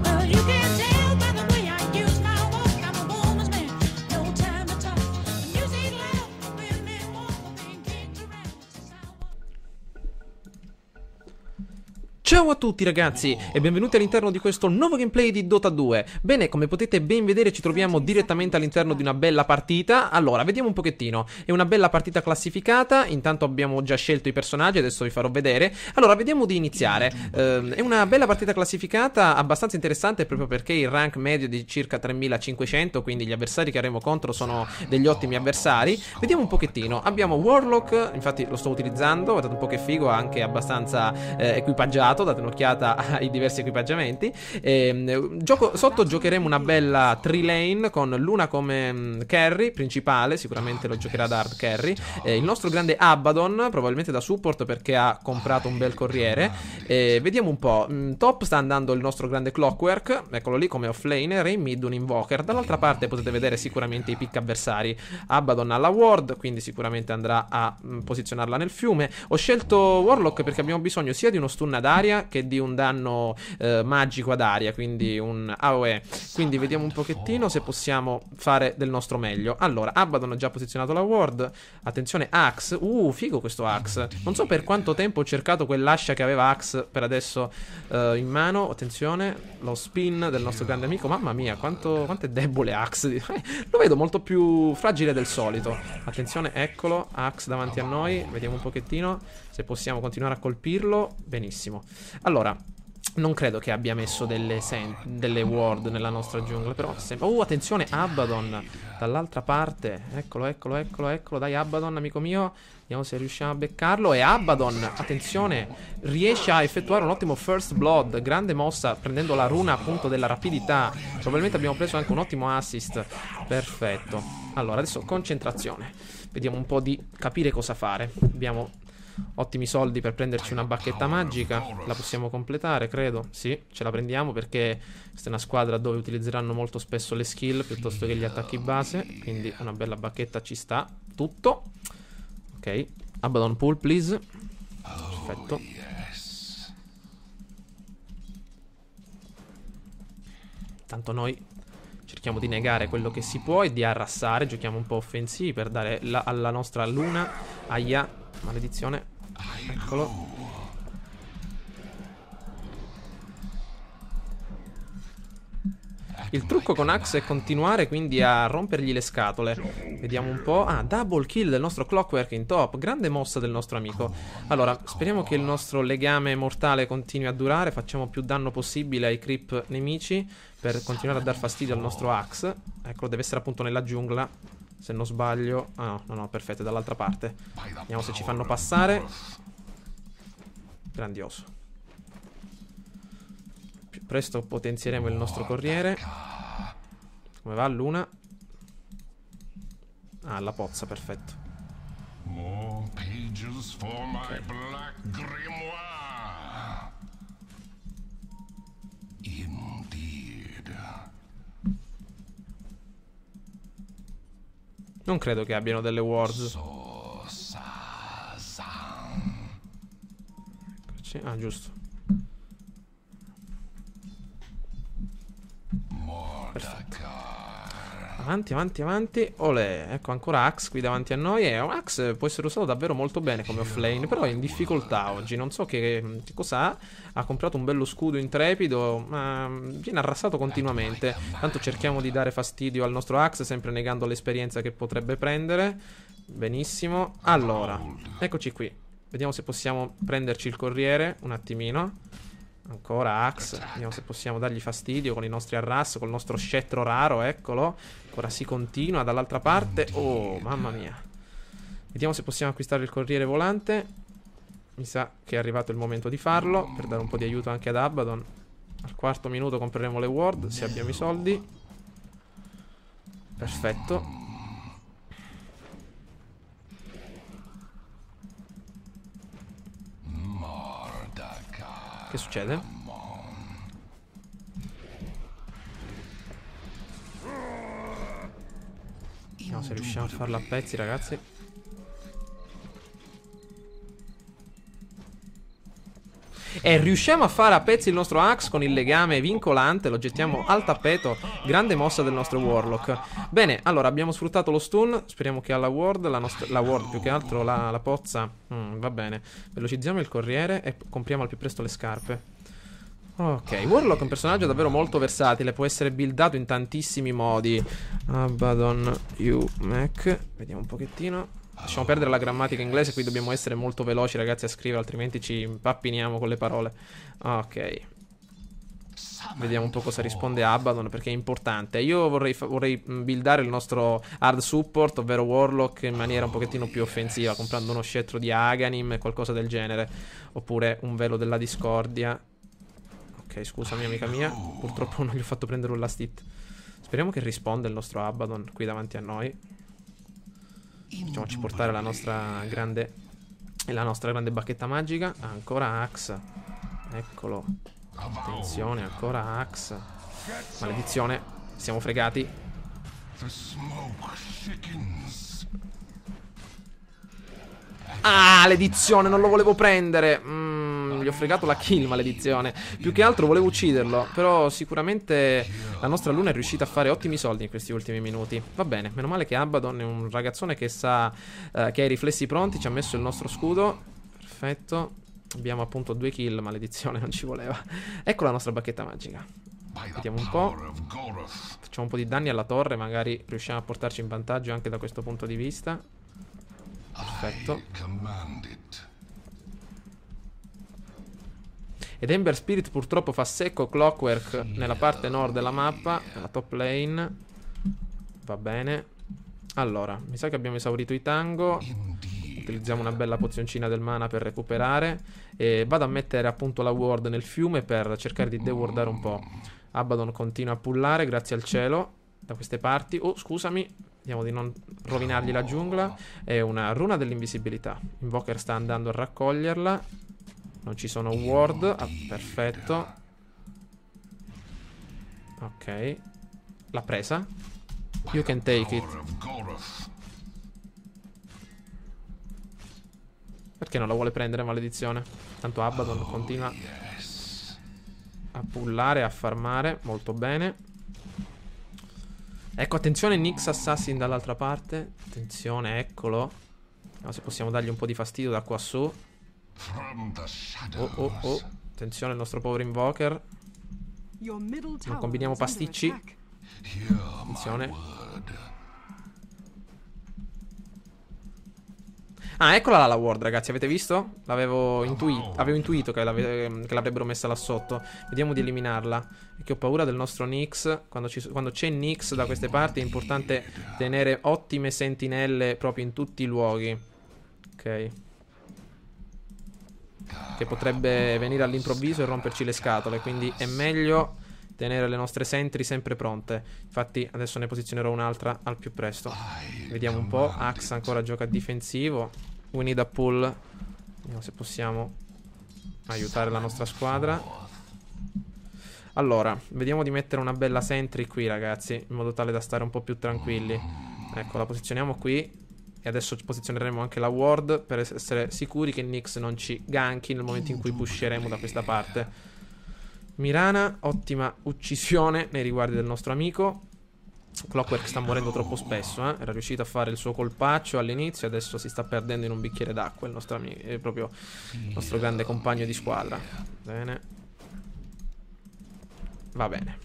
Well, you can tell by the way I use my walk. I'm a woman's man, no time to talk. The music loud, women walk, being kicked around since I was. Ciao a tutti ragazzi e benvenuti all'interno di questo nuovo gameplay di Dota 2. Bene, come potete ben vedere ci troviamo direttamente all'interno di una bella partita. Allora, vediamo un pochettino. È una bella partita classificata. Intanto abbiamo già scelto i personaggi, adesso vi farò vedere. Allora, vediamo di iniziare. È una bella partita classificata, abbastanza interessante proprio perché il rank medio è di circa 3500, quindi gli avversari che avremo contro sono degli ottimi avversari. Vediamo un pochettino. Abbiamo Warlock, infatti lo sto utilizzando, guardate un po' che figo, anche abbastanza equipaggiato. Date un'occhiata ai diversi equipaggiamenti. Sotto giocheremo una bella 3 lane con Luna come carry principale. Sicuramente lo giocherà da hard carry. Il nostro grande Abaddon probabilmente da support perché ha comprato un bel corriere. Vediamo un po'. Top sta andando il nostro grande Clockwork, eccolo lì come offlaner, e in mid un Invoker. Dall'altra parte potete vedere sicuramente i pick avversari. Abaddon alla ward, quindi sicuramente andrà a posizionarla nel fiume. Ho scelto Warlock perché abbiamo bisogno sia di uno stun ad aria che di un danno magico ad aria, quindi un AOE. Quindi vediamo un pochettino se possiamo fare del nostro meglio. Allora, Abaddon ha già posizionato la ward. Attenzione Axe. Figo questo Axe. Non so per quanto tempo ho cercato quell'ascia che aveva Axe, per adesso in mano. Attenzione, lo spin del nostro grande amico. Mamma mia, quanto è debole Axe. Lo vedo molto più fragile del solito. Attenzione, eccolo, Axe davanti a noi. Vediamo un pochettino se possiamo continuare a colpirlo. Benissimo. Allora, non credo che abbia messo delle ward nella nostra giungla, però attenzione Abaddon dall'altra parte. Eccolo. Dai Abaddon, amico mio. Vediamo se riusciamo a beccarlo. E Abaddon, attenzione, riesce a effettuare un ottimo first blood. Grande mossa, prendendo la runa appunto della rapidità. Probabilmente abbiamo preso anche un ottimo assist. Perfetto. Allora, adesso concentrazione. Vediamo un po' di capire cosa fare. Abbiamo ottimi soldi per prenderci una bacchetta magica. La possiamo completare, credo. Sì, ce la prendiamo perché questa è una squadra dove utilizzeranno molto spesso le skill piuttosto che gli attacchi base. Quindi una bella bacchetta ci sta. Tutto. Ok, Abaddon pull please. Perfetto. Tanto noi cerchiamo di negare quello che si può e di arrassare. Giochiamo un po' offensivi per dare alla nostra Luna. Aia, maledizione. Eccolo. Il trucco con Axe è continuare quindi a rompergli le scatole. Vediamo un po'. Double kill del nostro Clockwork in top. Grande mossa del nostro amico. Allora, speriamo che il nostro legame mortale continui a durare. Facciamo più danno possibile ai creep nemici per continuare a dar fastidio al nostro Axe. Eccolo, deve essere appunto nella giungla, se non sbaglio. No, perfetto, è dall'altra parte. Vediamo se ci fanno passare. Grandioso. Più presto potenzieremo il nostro corriere. Come va Luna? La pozza, perfetto. Okay. Non credo che abbiano delle wards. Giusto. Perfetto. Avanti. Olè. Ecco ancora Axe qui davanti a noi. E Axe può essere usato davvero molto bene come offlane, però è in difficoltà oggi. Non so che cosa ha. Ha comprato un bello scudo intrepido, ma viene arrasato continuamente. Tanto cerchiamo di dare fastidio al nostro Axe, sempre negando l'esperienza che potrebbe prendere. Benissimo. Allora, eccoci qui. Vediamo se possiamo prenderci il corriere un attimino. Ancora Axe. Vediamo se possiamo dargli fastidio con i nostri arras, col nostro scettro raro, eccolo. Ancora si continua dall'altra parte. Oh, mamma mia. Vediamo se possiamo acquistare il corriere volante. Mi sa che è arrivato il momento di farlo, per dare un po' di aiuto anche ad Abaddon. Al quarto minuto compreremo le ward, se abbiamo i soldi. Perfetto. Che succede? Vediamo se riusciamo a farlo a pezzi, ragazzi. E riusciamo a fare a pezzi il nostro Axe con il legame vincolante. Lo gettiamo al tappeto. Grande mossa del nostro Warlock. Bene, allora abbiamo sfruttato lo stun. Speriamo che alla Ward, la Ward più che altro, la pozza. Va bene. Velocizziamo il corriere e compriamo al più presto le scarpe. Ok, Warlock è un personaggio davvero molto versatile. Può essere buildato in tantissimi modi. Abaddon Mac. Vediamo un pochettino. Lasciamo perdere la grammatica inglese. Qui dobbiamo essere molto veloci, ragazzi, a scrivere, altrimenti ci impappiniamo con le parole. Ok. Vediamo un po' cosa risponde Abaddon, perché è importante. Io vorrei buildare il nostro hard support, ovvero Warlock, in maniera un pochettino più offensiva, comprando uno scettro di Aghanim e qualcosa del genere. Oppure un velo della discordia. Ok, scusami amica mia, purtroppo non gli ho fatto prendere un last hit. Speriamo che risponda il nostro Abaddon qui davanti a noi. Facciamoci portare la nostra grande bacchetta magica. Ancora Axe. Eccolo. Attenzione, ancora Axe. Maledizione, siamo fregati. Ah, l'edizione, non lo volevo prendere. Gli ho fregato la kill, maledizione. Più che altro volevo ucciderlo. Però sicuramente la nostra Luna è riuscita a fare ottimi soldi in questi ultimi minuti. Va bene, meno male che Abaddon è un ragazzone che sa che ha i riflessi pronti. Ci ha messo il nostro scudo. Perfetto. Abbiamo appunto 2 kill, maledizione, non ci voleva. Ecco la nostra bacchetta magica. Vediamo un po'. Facciamo un po' di danni alla torre. Magari riusciamo a portarci in vantaggio anche da questo punto di vista. Perfetto. Ed Ember Spirit purtroppo fa secco Clockwork nella parte nord della mappa, nella top lane. Va bene. Allora, mi sa che abbiamo esaurito i tango. Utilizziamo una bella pozioncina del mana per recuperare. E vado a mettere appunto la ward nel fiume per cercare di dewardare un po'. Abaddon continua a pullare, grazie al cielo, da queste parti. Oh, scusami. Vediamo di non rovinargli la giungla. È una runa dell'invisibilità. Invoker sta andando a raccoglierla. Non ci sono ward. Ah, perfetto. Ok. L'ha presa. You can take it. Perché non la vuole prendere, maledizione? Tanto Abaddon continua a pullare, a farmare. Molto bene. Ecco, attenzione Nyx Assassin dall'altra parte. Attenzione, eccolo. Vediamo se possiamo dargli un po' di fastidio da qua su. Oh. Attenzione il nostro povero Invoker. Non combiniamo pasticci. Attenzione. Ah, eccola la ward, ragazzi, avete visto? Avevo intuito che l'avrebbero messa là sotto. Vediamo di eliminarla. Perché ho paura del nostro Nyx. Quando c'è Nyx da queste parti è importante tenere ottime sentinelle proprio in tutti i luoghi. Ok. Che potrebbe venire all'improvviso e romperci le scatole. Quindi è meglio tenere le nostre sentry sempre pronte. Infatti adesso ne posizionerò un'altra al più presto. Vediamo un po'. Axe ancora gioca difensivo. We need a pull. Vediamo se possiamo aiutare la nostra squadra. Allora, vediamo di mettere una bella sentry qui, ragazzi, in modo tale da stare un po' più tranquilli. Ecco, la posizioniamo qui. E adesso posizioneremo anche la ward per essere sicuri che Nyx non ci ganchi nel momento in cui pusheremo da questa parte. Mirana, ottima uccisione nei riguardi del nostro amico. Clockwork sta morendo troppo spesso, eh? Era riuscito a fare il suo colpaccio all'inizio, adesso si sta perdendo in un bicchiere d'acqua. Il nostro amico è proprio il nostro grande compagno di squadra. Bene. Va bene.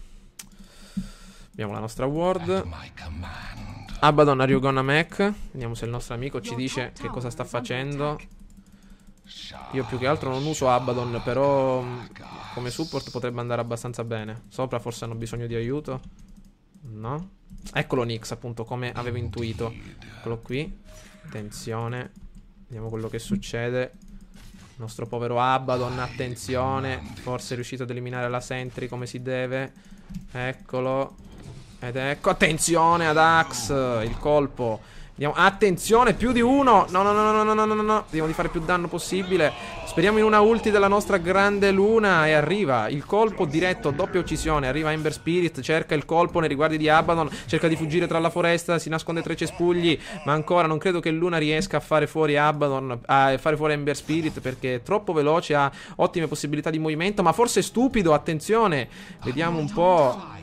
Abbiamo la nostra ward. Abaddon are you gonna Mac? Vediamo se il nostro amico ci dice che cosa sta facendo. Io più che altro non uso Abaddon, però come support potrebbe andare abbastanza bene. Sopra forse hanno bisogno di aiuto. No? Eccolo Nyx, appunto, come avevo intuito. Eccolo qui. Attenzione. Vediamo quello che succede. Il nostro povero Abaddon, attenzione. Forse è riuscito ad eliminare la sentry come si deve. Eccolo. Ed ecco, attenzione ad Axe. Il colpo Andiamo. Attenzione, più di uno. No, no, no, no, no, no, no, no. Vediamo di fare più danno possibile. Speriamo in una ulti della nostra grande luna. E arriva il colpo diretto, doppia uccisione. Arriva Ember Spirit, cerca il colpo nei riguardi di Abaddon. Cerca di fuggire tra la foresta, si nasconde tra i cespugli. Ma ancora non credo che Luna riesca a fare fuori Abaddon, a fare fuori Ember Spirit, perché è troppo veloce, ha ottime possibilità di movimento. Ma forse è stupido, attenzione. Vediamo un po'.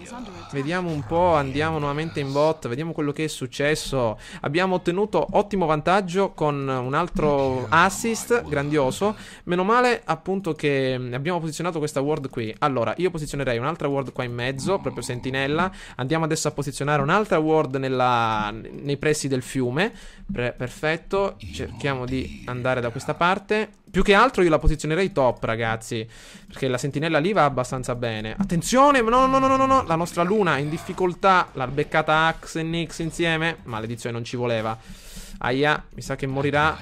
Vediamo un po', andiamo nuovamente in bot, vediamo quello che è successo. Abbiamo ottenuto ottimo vantaggio con un altro assist grandioso. Meno male appunto che abbiamo posizionato questa ward qui. Allora, io posizionerei un'altra ward qua in mezzo, proprio sentinella. Andiamo adesso a posizionare un'altra ward nei pressi del fiume. Perfetto, cerchiamo di andare da questa parte. Più che altro io la posizionerei top, ragazzi, perché la sentinella lì va abbastanza bene. Attenzione, no, no, no, no, no, no. La nostra luna in difficoltà. L'ha beccata Axe e Nyx insieme. Maledizione, non ci voleva. Aia, mi sa che morirà.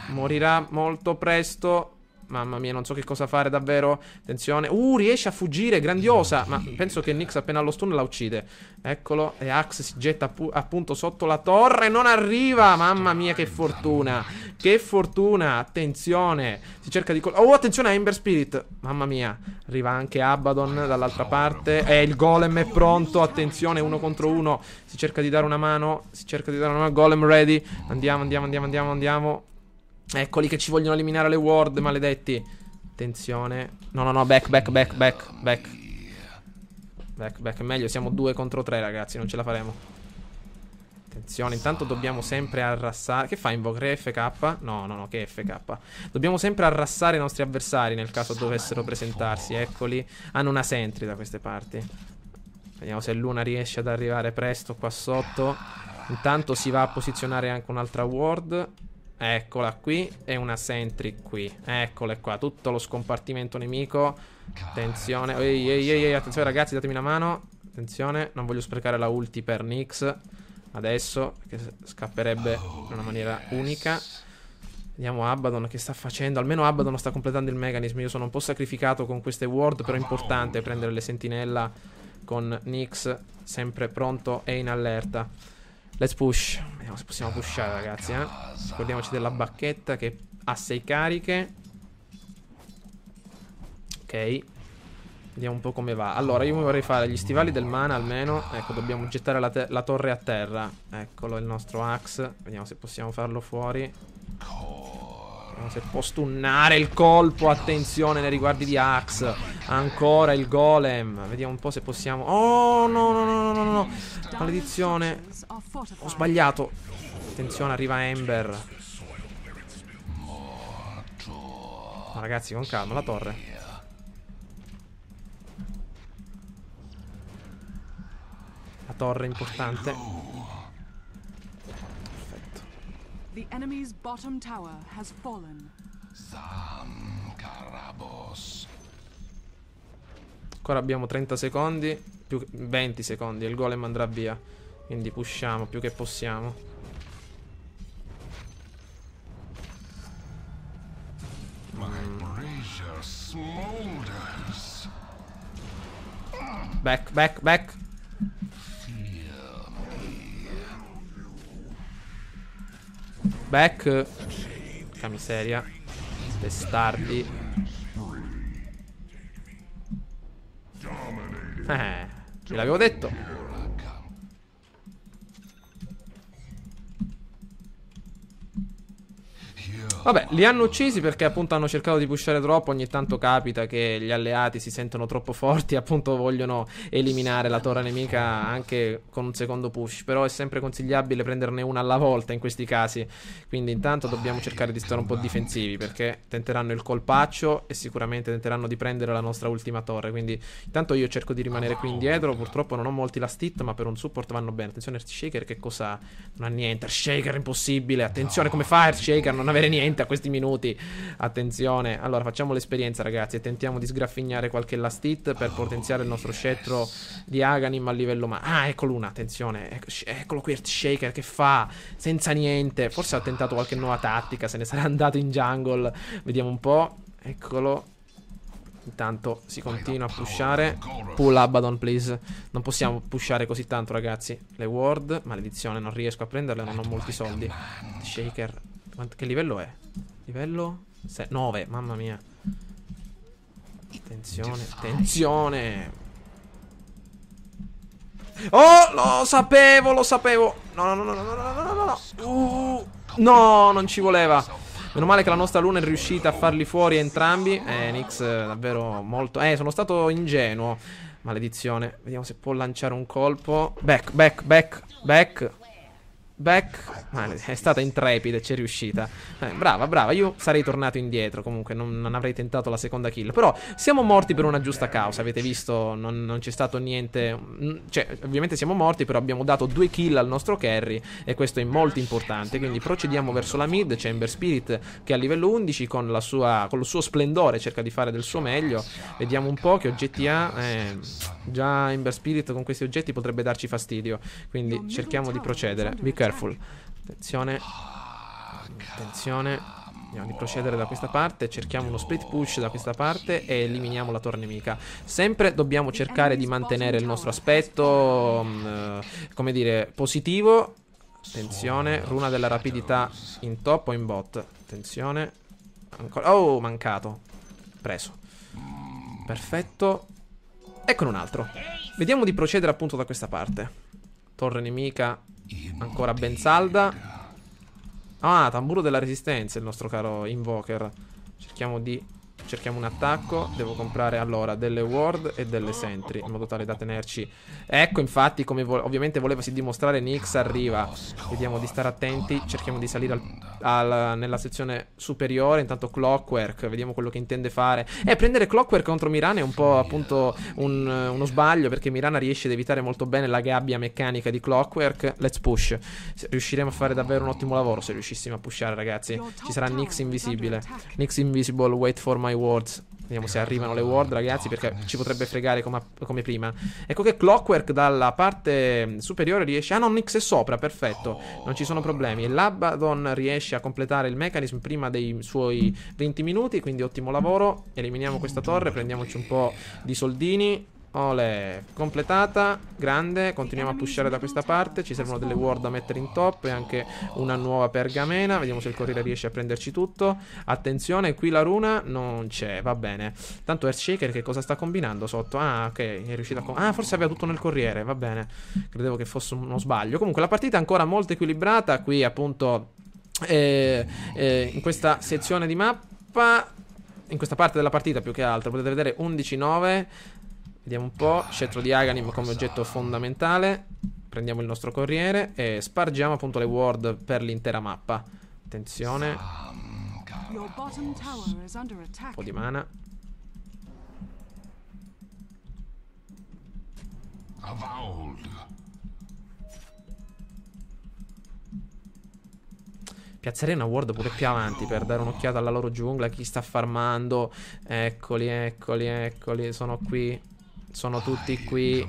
Morirà molto presto. Mamma mia, non so che cosa fare davvero. Attenzione. Riesce a fuggire, grandiosa. Ma penso che Nyx appena allo stun la uccide. Eccolo. E Axe si getta appunto sotto la torre. Non arriva. Mamma mia, che fortuna. Che fortuna. Attenzione. Si cerca di... attenzione a Ember Spirit. Mamma mia. Arriva anche Abaddon dall'altra parte. E il golem è pronto. Attenzione, 1 contro 1. Si cerca di dare una mano. Si cerca di dare una mano. Golem ready. Andiamo, andiamo, andiamo, andiamo, andiamo. Eccoli che ci vogliono eliminare le ward, maledetti. Attenzione. No, no, no, back, back, back, back, back. Back, back, è meglio, siamo 2 contro 3, ragazzi, non ce la faremo. Attenzione, intanto dobbiamo sempre arrassare. Che fa Invoke FK? No, no, no, che FK. Dobbiamo sempre arrassare i nostri avversari nel caso dovessero presentarsi, eccoli. Hanno una sentry da queste parti. Vediamo se Luna riesce ad arrivare presto qua sotto. Intanto si va a posizionare anche un'altra ward. Eccola qui. E una sentry qui. Eccole qua. Tutto lo scompartimento nemico. Attenzione. Ehi, ehi, ehi, attenzione ragazzi, datemi una mano. Attenzione, non voglio sprecare la ulti per Nyx adesso, perché scapperebbe in una maniera unica. Vediamo Abaddon che sta facendo. Almeno Abaddon sta completando il mechanism. Io sono un po' sacrificato con queste ward, però è importante prendere le sentinella con Nyx sempre pronto e in allerta. Let's push. Vediamo se possiamo pushare, ragazzi, Ricordiamoci della bacchetta che ha 6 cariche. Ok. Vediamo un po' come va. Allora, io mi vorrei fare gli stivali del mana almeno. Ecco, dobbiamo gettare la torre a terra. Eccolo il nostro Axe. Vediamo se possiamo farlo fuori. Vediamo se può stunnare il colpo. Attenzione nei riguardi di Axe. Ancora il golem. Vediamo un po' se possiamo. Oh, no, no, no, no, no, no. Maledizione. Ho sbagliato. Attenzione, arriva Ember. No, ragazzi, con calma, la torre. La torre è importante. Perfetto. The enemy's bottom tower has fallen. Ancora abbiamo 30 secondi. Più 20 secondi e il golem andrà via. Quindi pushiamo più che possiamo. Back, back, back. Back. Porca miseria. Testardi. Ve l'avevo detto. Vabbè, li hanno uccisi perché appunto hanno cercato di pushare troppo. Ogni tanto capita che gli alleati si sentono troppo forti e appunto vogliono eliminare la torre nemica anche con un secondo push. Però è sempre consigliabile prenderne una alla volta in questi casi. Quindi intanto dobbiamo cercare di stare un po' difensivi, perché tenteranno il colpaccio e sicuramente tenteranno di prendere la nostra ultima torre. Quindi intanto io cerco di rimanere qui indietro. Purtroppo non ho molti last hit, ma per un support vanno bene. Attenzione Earthshaker, che cosa? Non ha niente. Earthshaker è impossibile. Attenzione, come fa Earthshaker a non avere niente a questi minuti? Attenzione. Allora facciamo l'esperienza, ragazzi, e tentiamo di sgraffignare qualche last hit per potenziare il nostro scettro di Aghanim a livello ecco Luna, attenzione. Eccolo qui Earthshaker che fa senza niente. Forse ha tentato qualche nuova tattica, se ne sarà andato in jungle. Vediamo un po'. Eccolo. Intanto si continua a pushare. Pull Abaddon, please. Non possiamo pushare così tanto, ragazzi. Le ward, maledizione, non riesco a prenderle, non ho molti soldi. Shaker, che livello è? Livello 9, mamma mia. Attenzione, attenzione. Oh, lo sapevo, lo sapevo. No, no, no, no, no, no, no, no, no. No, non ci voleva. Meno male che la nostra Luna è riuscita a farli fuori entrambi. Nyx davvero molto... sono stato ingenuo. Maledizione. Vediamo se può lanciare un colpo. Back, back, back, back. Back. È stata intrepida e ci è riuscita. Brava, brava. Io sarei tornato indietro. Comunque non avrei tentato la seconda kill. Però siamo morti per una giusta causa. Avete visto? Non c'è stato niente. Cioè, ovviamente siamo morti, però abbiamo dato 2 kill al nostro carry. E questo è molto importante. Quindi procediamo verso la mid. C'è Ember Spirit che a livello 11 con il suo splendore cerca di fare del suo meglio. Vediamo un po' che oggetti ha. Già Ember Spirit con questi oggetti potrebbe darci fastidio. Quindi cerchiamo di procedere. Be careful. Attenzione. Attenzione. Andiamo di procedere da questa parte. Cerchiamo uno split push da questa parte e eliminiamo la torre nemica. Sempre dobbiamo cercare di mantenere il nostro aspetto come dire, positivo. Attenzione. Runa della rapidità in top o in bot. Attenzione. Ancora. Oh, mancato. Preso. Perfetto. Eccone un altro. Vediamo di procedere appunto da questa parte. Torre nemica ancora ben salda. Ah, tamburo della resistenza il nostro caro Invoker. Cerchiamo un attacco. Devo comprare allora delle ward e delle sentry in modo tale da tenerci. Ecco, infatti, come ovviamente volevasi dimostrare, Nyx arriva. Vediamo di stare attenti. Cerchiamo di salire nella sezione superiore. Intanto Clockwork, vediamo quello che intende fare. Prendere Clockwork contro Mirana è un po' appunto uno sbaglio, perché Mirana riesce ad evitare molto bene la gabbia meccanica di Clockwork. Let's push. Riusciremo a fare davvero un ottimo lavoro se riuscissimo a pushare, ragazzi. Ci sarà Nyx invisibile. Nyx invisible, wait for my wards. Vediamo se arrivano le ward, ragazzi, perché ci potrebbe fregare come prima. Ecco che Clockwork dalla parte superiore riesce... Ah no, Nyx è sopra, perfetto. Non ci sono problemi. E l'Abaddon riesce a completare il mechanism prima dei suoi 20 minuti, quindi ottimo lavoro. Eliminiamo questa torre, prendiamoci un po' di soldini. Ole, completata, grande. Continuiamo a pushare da questa parte. Ci servono delle ward da mettere in top e anche una nuova pergamena. Vediamo se il corriere riesce a prenderci tutto. Attenzione, qui la runa non c'è, va bene. Tanto Earthshaker che cosa sta combinando sotto? Ah, ok, è riuscito a... forse aveva tutto nel corriere, va bene. Credevo che fosse uno sbaglio. Comunque la partita è ancora molto equilibrata. Qui appunto in questa sezione di mappa, in questa parte della partita più che altro, potete vedere 11-9. Vediamo un po'. Scettro di Aghanim come oggetto fondamentale. Prendiamo il nostro corriere e spargiamo appunto le ward per l'intera mappa. Attenzione. Un po' di mana. Piazzerei una ward pure più avanti per dare un'occhiata alla loro giungla. Chi sta farmando. Eccoli, eccoli, eccoli. Sono qui. Sono tutti qui.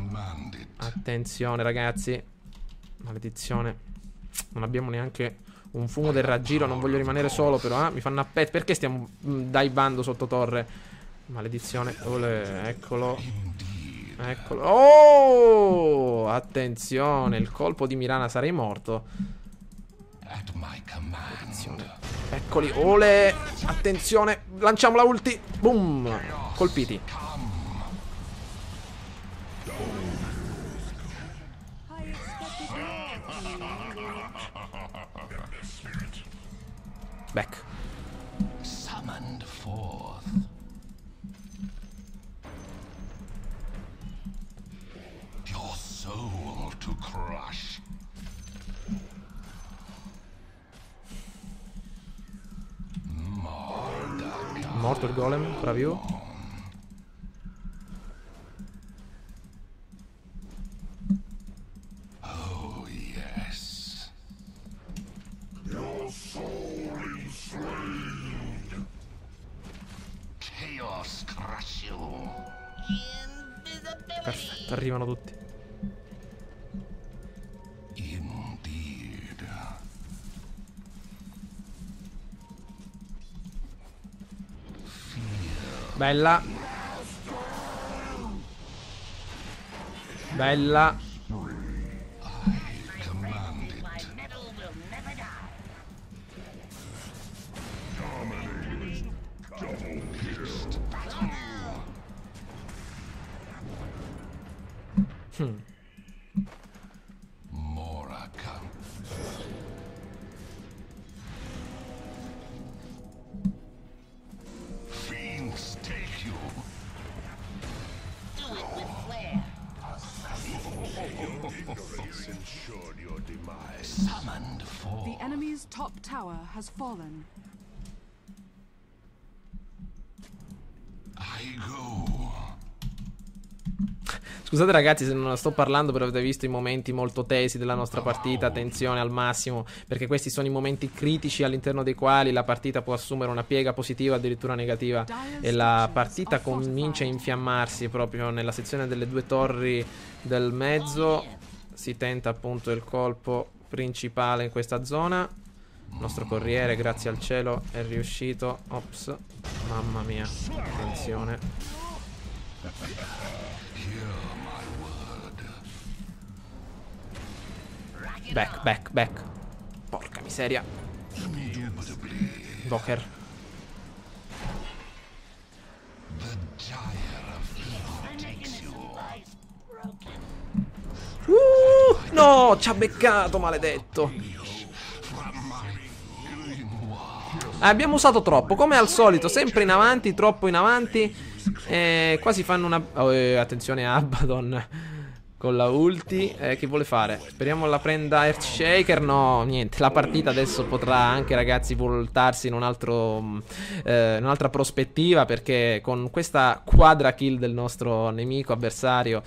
Attenzione, ragazzi. Maledizione. Non abbiamo neanche un fumo del raggiro. Non voglio rimanere solo, però. Mi fanno appet. Perché stiamo divando sotto torre? Maledizione. Eccolo. Eccolo. Oh! Attenzione. Il colpo di Mirana, sarei morto. Attenzione. Eccoli. Ole. Attenzione. Lanciamo la ulti. Boom. Colpiti. Back. Summoned forth. Your soul to crush. Morto il golem, bravi. Oh yes. Your soul enslaved. Chaos crush you. Perfetto, arrivano tutti. Indeed. Bella. Bella. Command it. Moraka. Fiends take you. Summoned for The enemy's top tower has fallen. I go. Scusate ragazzi se non sto parlando, però avete visto i momenti molto tesi della nostra partita, tensione al massimo, perché questi sono i momenti critici all'interno dei quali la partita può assumere una piega positiva, addirittura negativa, e la partita comincia a infiammarsi proprio nella sezione delle due torri del mezzo. Si tenta appunto il colpo principale in questa zona. Il nostro corriere, grazie al cielo, è riuscito. Ops, mamma mia, attenzione. Back, back, back. Porca miseria. Invoker. The gyre of evil takes you. No, ci ha beccato, maledetto. Abbiamo usato troppo, come al solito, sempre in avanti, troppo in avanti. Quasi fanno una... attenzione a Abaddon con la ulti. Che vuole fare? Speriamo la prenda Earthshaker. No, niente, la partita adesso potrà anche, ragazzi, voltarsi in un altro un'altra prospettiva, perché con questa quadra kill del nostro nemico avversario,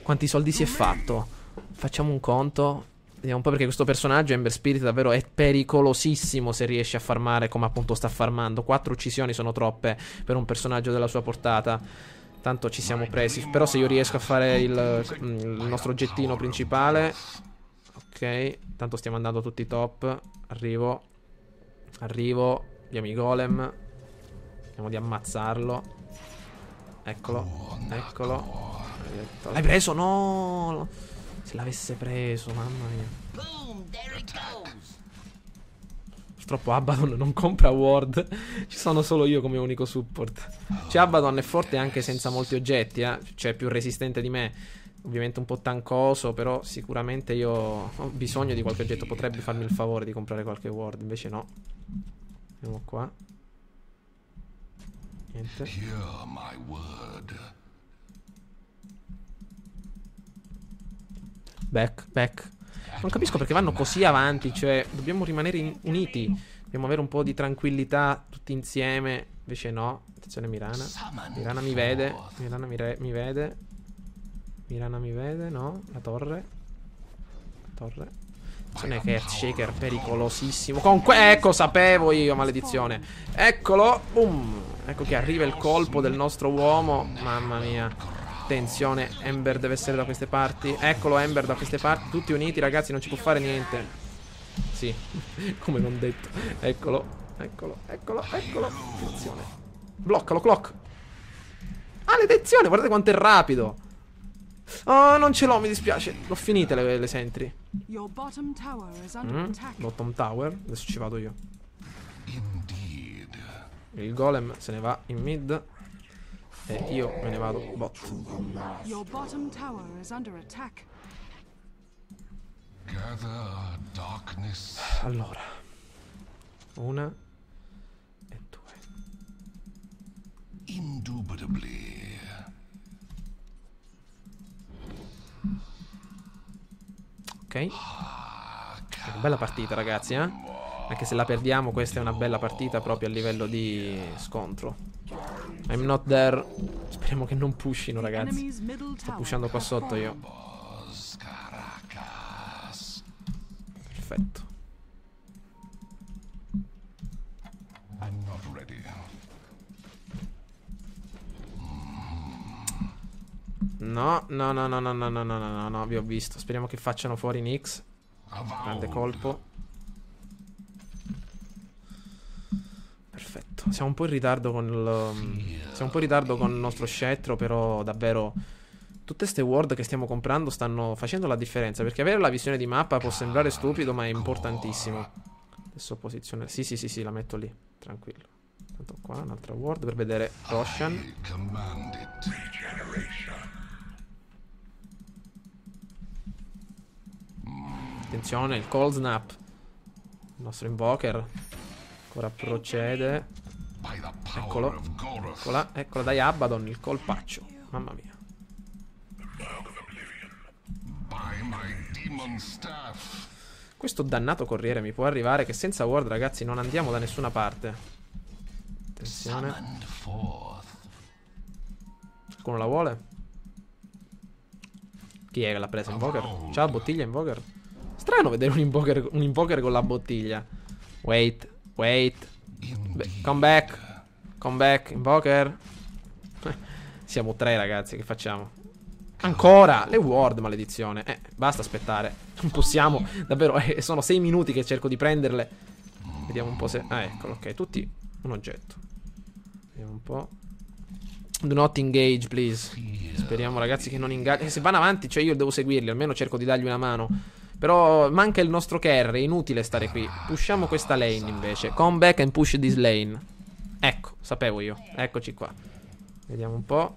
quanti soldi si è fatto? Facciamo un conto. Vediamo un po', perché questo personaggio Ember Spirit davvero è pericolosissimo se riesce a farmare come appunto sta farmando. 4 uccisioni sono troppe per un personaggio della sua portata. Tanto ci siamo presi. Però se io riesco a fare il nostro oggettino principale. Ok, tanto stiamo andando tutti top. Arrivo. Abbiamo i golem. Vediamo di ammazzarlo. Eccolo. L'hai preso? No. Se l'avesse preso, mamma mia. Purtroppo Abaddon non compra ward. Ci sono solo io come unico support. Cioè Abaddon è forte anche senza molti oggetti, cioè è più resistente di me. Ovviamente un po' tancoso, però sicuramente io ho bisogno di qualche oggetto. Potrebbe farmi il favore di comprare qualche ward, invece no. Andiamo qua. Niente. Hear my word. Back. Non capisco perché vanno così avanti. Cioè dobbiamo rimanere uniti. Dobbiamo avere un po' di tranquillità tutti insieme. Invece no. Attenzione Mirana. Mirana mi vede. Mirana mi vede. Mirana mi vede. No. La torre. Attenzione che Earthshaker pericolosissimo. Ecco, sapevo io, maledizione. Eccolo. Boom. Ecco che arriva il colpo del nostro uomo. Mamma mia. Attenzione, Ember deve essere da queste parti. Eccolo Ember da queste parti. Tutti uniti, ragazzi, non ci può fare niente. Sì, come non detto. Eccolo. Attenzione. Bloccalo, Clock. Maledizione, guardate quanto è rapido. Oh, non ce l'ho, mi dispiace. L'ho finite le sentry. Your bottom tower is under attack. Bottom tower. Adesso ci vado io. Indeed. Il golem se ne va in mid. E io me ne vado bot. Your bottom tower is under attack. Gather darkness. Allora, 1 e 2. Indubitably. Ok. È una bella partita, ragazzi, Anche se la perdiamo, questa è una bella partita proprio a livello di scontro. I'm not there. Speriamo che non pushino, ragazzi. Enemy's middle Sto tower pushando qua has sotto fallen. io. Caracas. Perfetto. I'm not ready. No, vi ho visto. Speriamo che facciano fuori Nyx. Grande colpo. Perfetto. Siamo un po' in ritardo con il nostro scettro, però davvero Tutte ste ward che stiamo comprando stanno facendo la differenza, perché avere la visione di mappa può sembrare stupido, ma è importantissimo. Adesso posizione. Sì, la metto lì, tranquillo. Tanto qua un'altra ward per vedere Roshan. I command it. Attenzione, il cold snap. Il nostro invoker ancora procede. By the power Eccolo. of Goroth. Eccola dai Abaddon, il colpaccio. Mamma mia. By my demon staff. Questo dannato corriere mi può arrivare che senza ward, ragazzi, non andiamo da nessuna parte. Attenzione. Summoned forth. Qualcuno la vuole? Chi è che l'ha presa? Invoker? C'ha la bottiglia Invoker? Strano vedere un invoker con la bottiglia. Wait. Come back, Invoker. Siamo 3, ragazzi, che facciamo? Ancora le ward, maledizione. Basta aspettare. Non possiamo. Davvero, sono 6 minuti che cerco di prenderle. Vediamo un po' se... eccolo, ok. Tutti un oggetto. Vediamo un po'. Do not engage, please. Speriamo, ragazzi, che non ingaggi. Se vanno avanti, cioè io devo seguirli. Almeno cerco di dargli una mano. Però manca il nostro carry. È inutile stare qui. Pushiamo questa lane, invece. Come back and push this lane. Ecco, sapevo io. Eccoci qua. Vediamo un po'.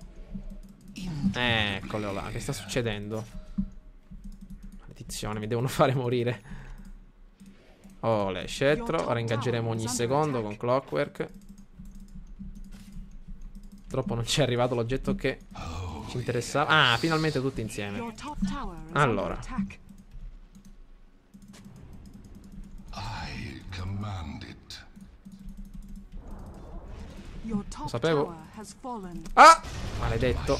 Eccolo là, che sta succedendo? Maledizione, mi devono fare morire. Oh, le scettro. Ora ingaggeremo ogni secondo con Clockwork. Purtroppo non ci è arrivato l'oggetto che ci interessava. Ah, finalmente tutti insieme. Your top tower is Allora. under attack. I command it. Your top sapevo. tower has fallen. Ah! Maledetto.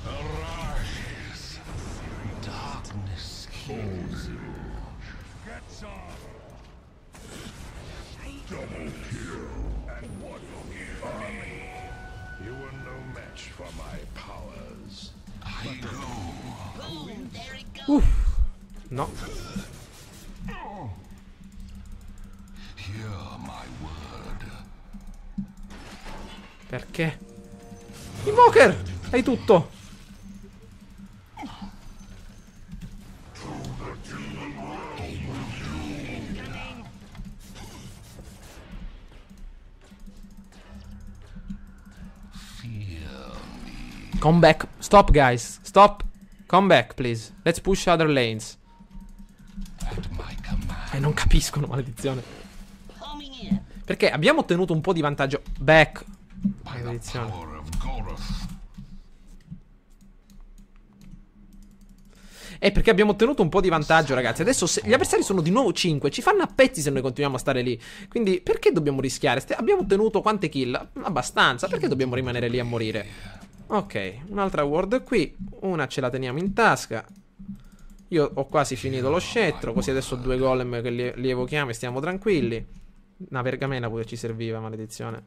Arise. Darkness kills you. You were no match for my powers. I go. No. Hear my word. Perché? Invoker! Hai tutto! Come back. Stop, guys. Stop. Come back, please. Let's push other lanes. At my command. Non capiscono, maledizione. Perché abbiamo ottenuto un po' di vantaggio. Back. By the Maledizione. power of Goroth. Perché abbiamo ottenuto un po' di vantaggio, ragazzi. Adesso gli avversari sono di nuovo 5. Ci fanno a pezzi se noi continuiamo a stare lì. Quindi perché dobbiamo rischiare? Abbiamo ottenuto quante kill? Abbastanza. Perché dobbiamo rimanere lì a morire? Ok, un'altra ward qui. Una ce la teniamo in tasca. Io ho quasi finito lo scettro. Così adesso 2 golem che li evochiamo e stiamo tranquilli. Una pergamena pure ci serviva, maledizione.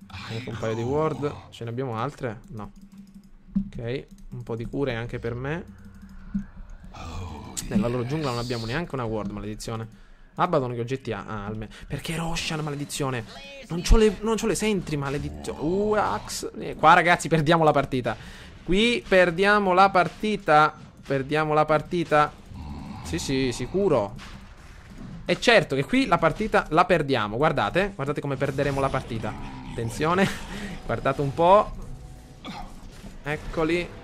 Anche un paio di ward. Ce ne abbiamo altre? No. Ok, un po' di cure anche per me. Nella loro giungla non abbiamo neanche una ward, maledizione. Abaddon che oggetti ha? Ah, almeno. Perché Roshan, maledizione. Non c'ho le sentry, maledizione. Axe. Qua, ragazzi, perdiamo la partita. Qui perdiamo la partita. Perdiamo la partita. Sì, sicuro. E certo che qui la partita la perdiamo. Guardate, guardate come perderemo la partita. Attenzione. Guardate un po'. Eccoli.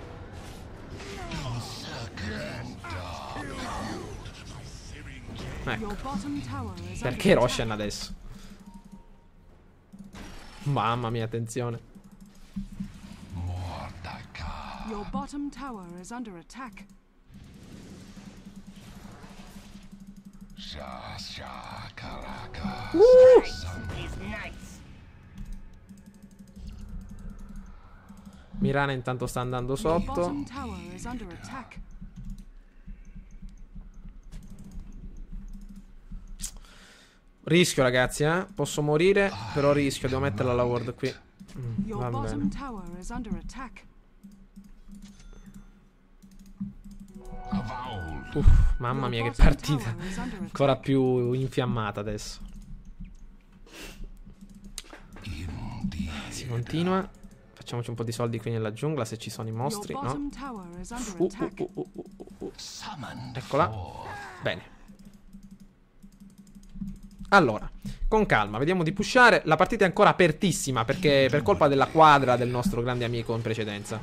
Ecco. Your bottom tower is under Perché Roshan attack. adesso? Mamma mia, attenzione. Mordaka. Your bottom tower is under attack. Shakaraka. Mirana intanto sta andando Your sotto. bottom tower is under attack. Rischio, ragazzi, eh. Posso morire, però rischio. Devo metterla la ward qui. Your Va bottom bene. tower is under attack. Avowed. Mamma mia, che Your bottom partita. tower is under Ancora attack. più infiammata adesso. In the Si continua. Facciamoci un po' di soldi qui nella giungla se ci sono i Your mostri, no? bottom tower is under Uh, attack. Summoned Eccola. forth. Bene. Allora, con calma, vediamo di pushare. La partita è ancora apertissima perché per colpa della quadra del nostro grande amico in precedenza.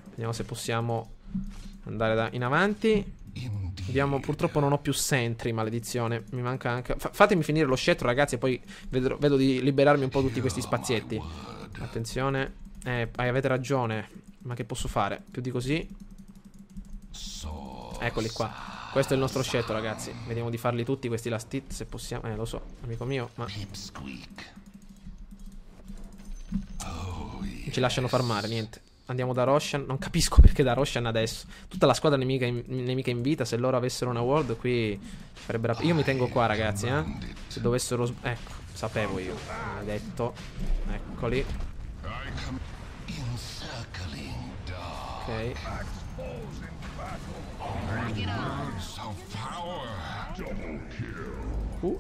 Vediamo se possiamo andare in avanti. Abbiamo, purtroppo non ho più sentry, maledizione. Mi manca anche... fatemi finire lo scettro, ragazzi, e poi vedo di liberarmi un po' tutti questi spazietti. Attenzione. Avete ragione. Ma che posso fare? Più di così. Eccoli qua. Questo è il nostro scettro, ragazzi. Vediamo di farli tutti questi last hit, se possiamo. Lo so, amico mio, ma Pipsqueak. non ci lasciano farmare, niente. Andiamo da Roshan. Non capisco perché da Roshan adesso. Tutta la squadra nemica in vita. Se loro avessero una world qui farebbero... Io mi tengo qua, ragazzi, eh. Se dovessero... Ecco, sapevo io. Maledetto. Eccoli. Encircling dark. Ok.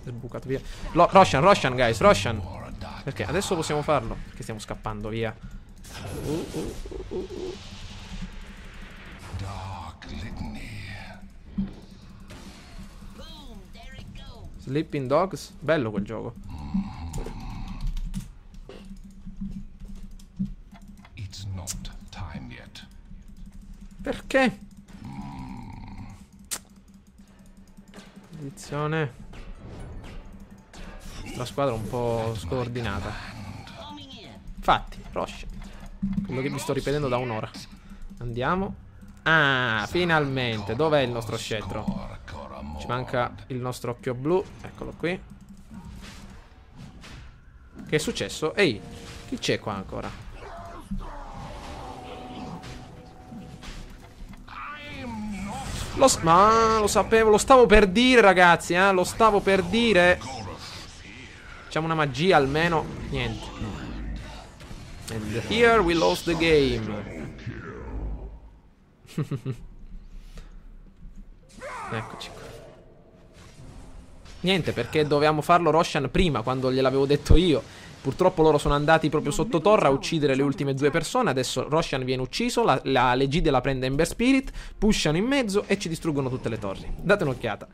È sbucato via. Roshan, guys, Roshan. Perché? Adesso possiamo farlo. Perché stiamo scappando via. Dark litany. Sleeping Dogs. Bello quel gioco. It's not time yet. Perché? Edizione. La squadra un po' scordinata. Infatti, Roshan. Quello che vi sto ripetendo da un'ora. Andiamo. Ah, finalmente. Dov'è il nostro scettro? Ci manca il nostro occhio blu. Eccolo qui. Che è successo? Ehi, chi c'è qua ancora? Ma lo sapevo, lo stavo per dire, ragazzi, lo stavo per dire. Facciamo una magia almeno. Niente. And here we lost the game. Eccoci qua. Niente, perché dovevamo farlo Roshan prima, quando gliel'avevo detto io. Purtroppo loro sono andati proprio sotto torre a uccidere le ultime due persone. Adesso Roshan viene ucciso, la Legide la prende Ember Spirit, pushano in mezzo e ci distruggono tutte le torri. Date un'occhiata.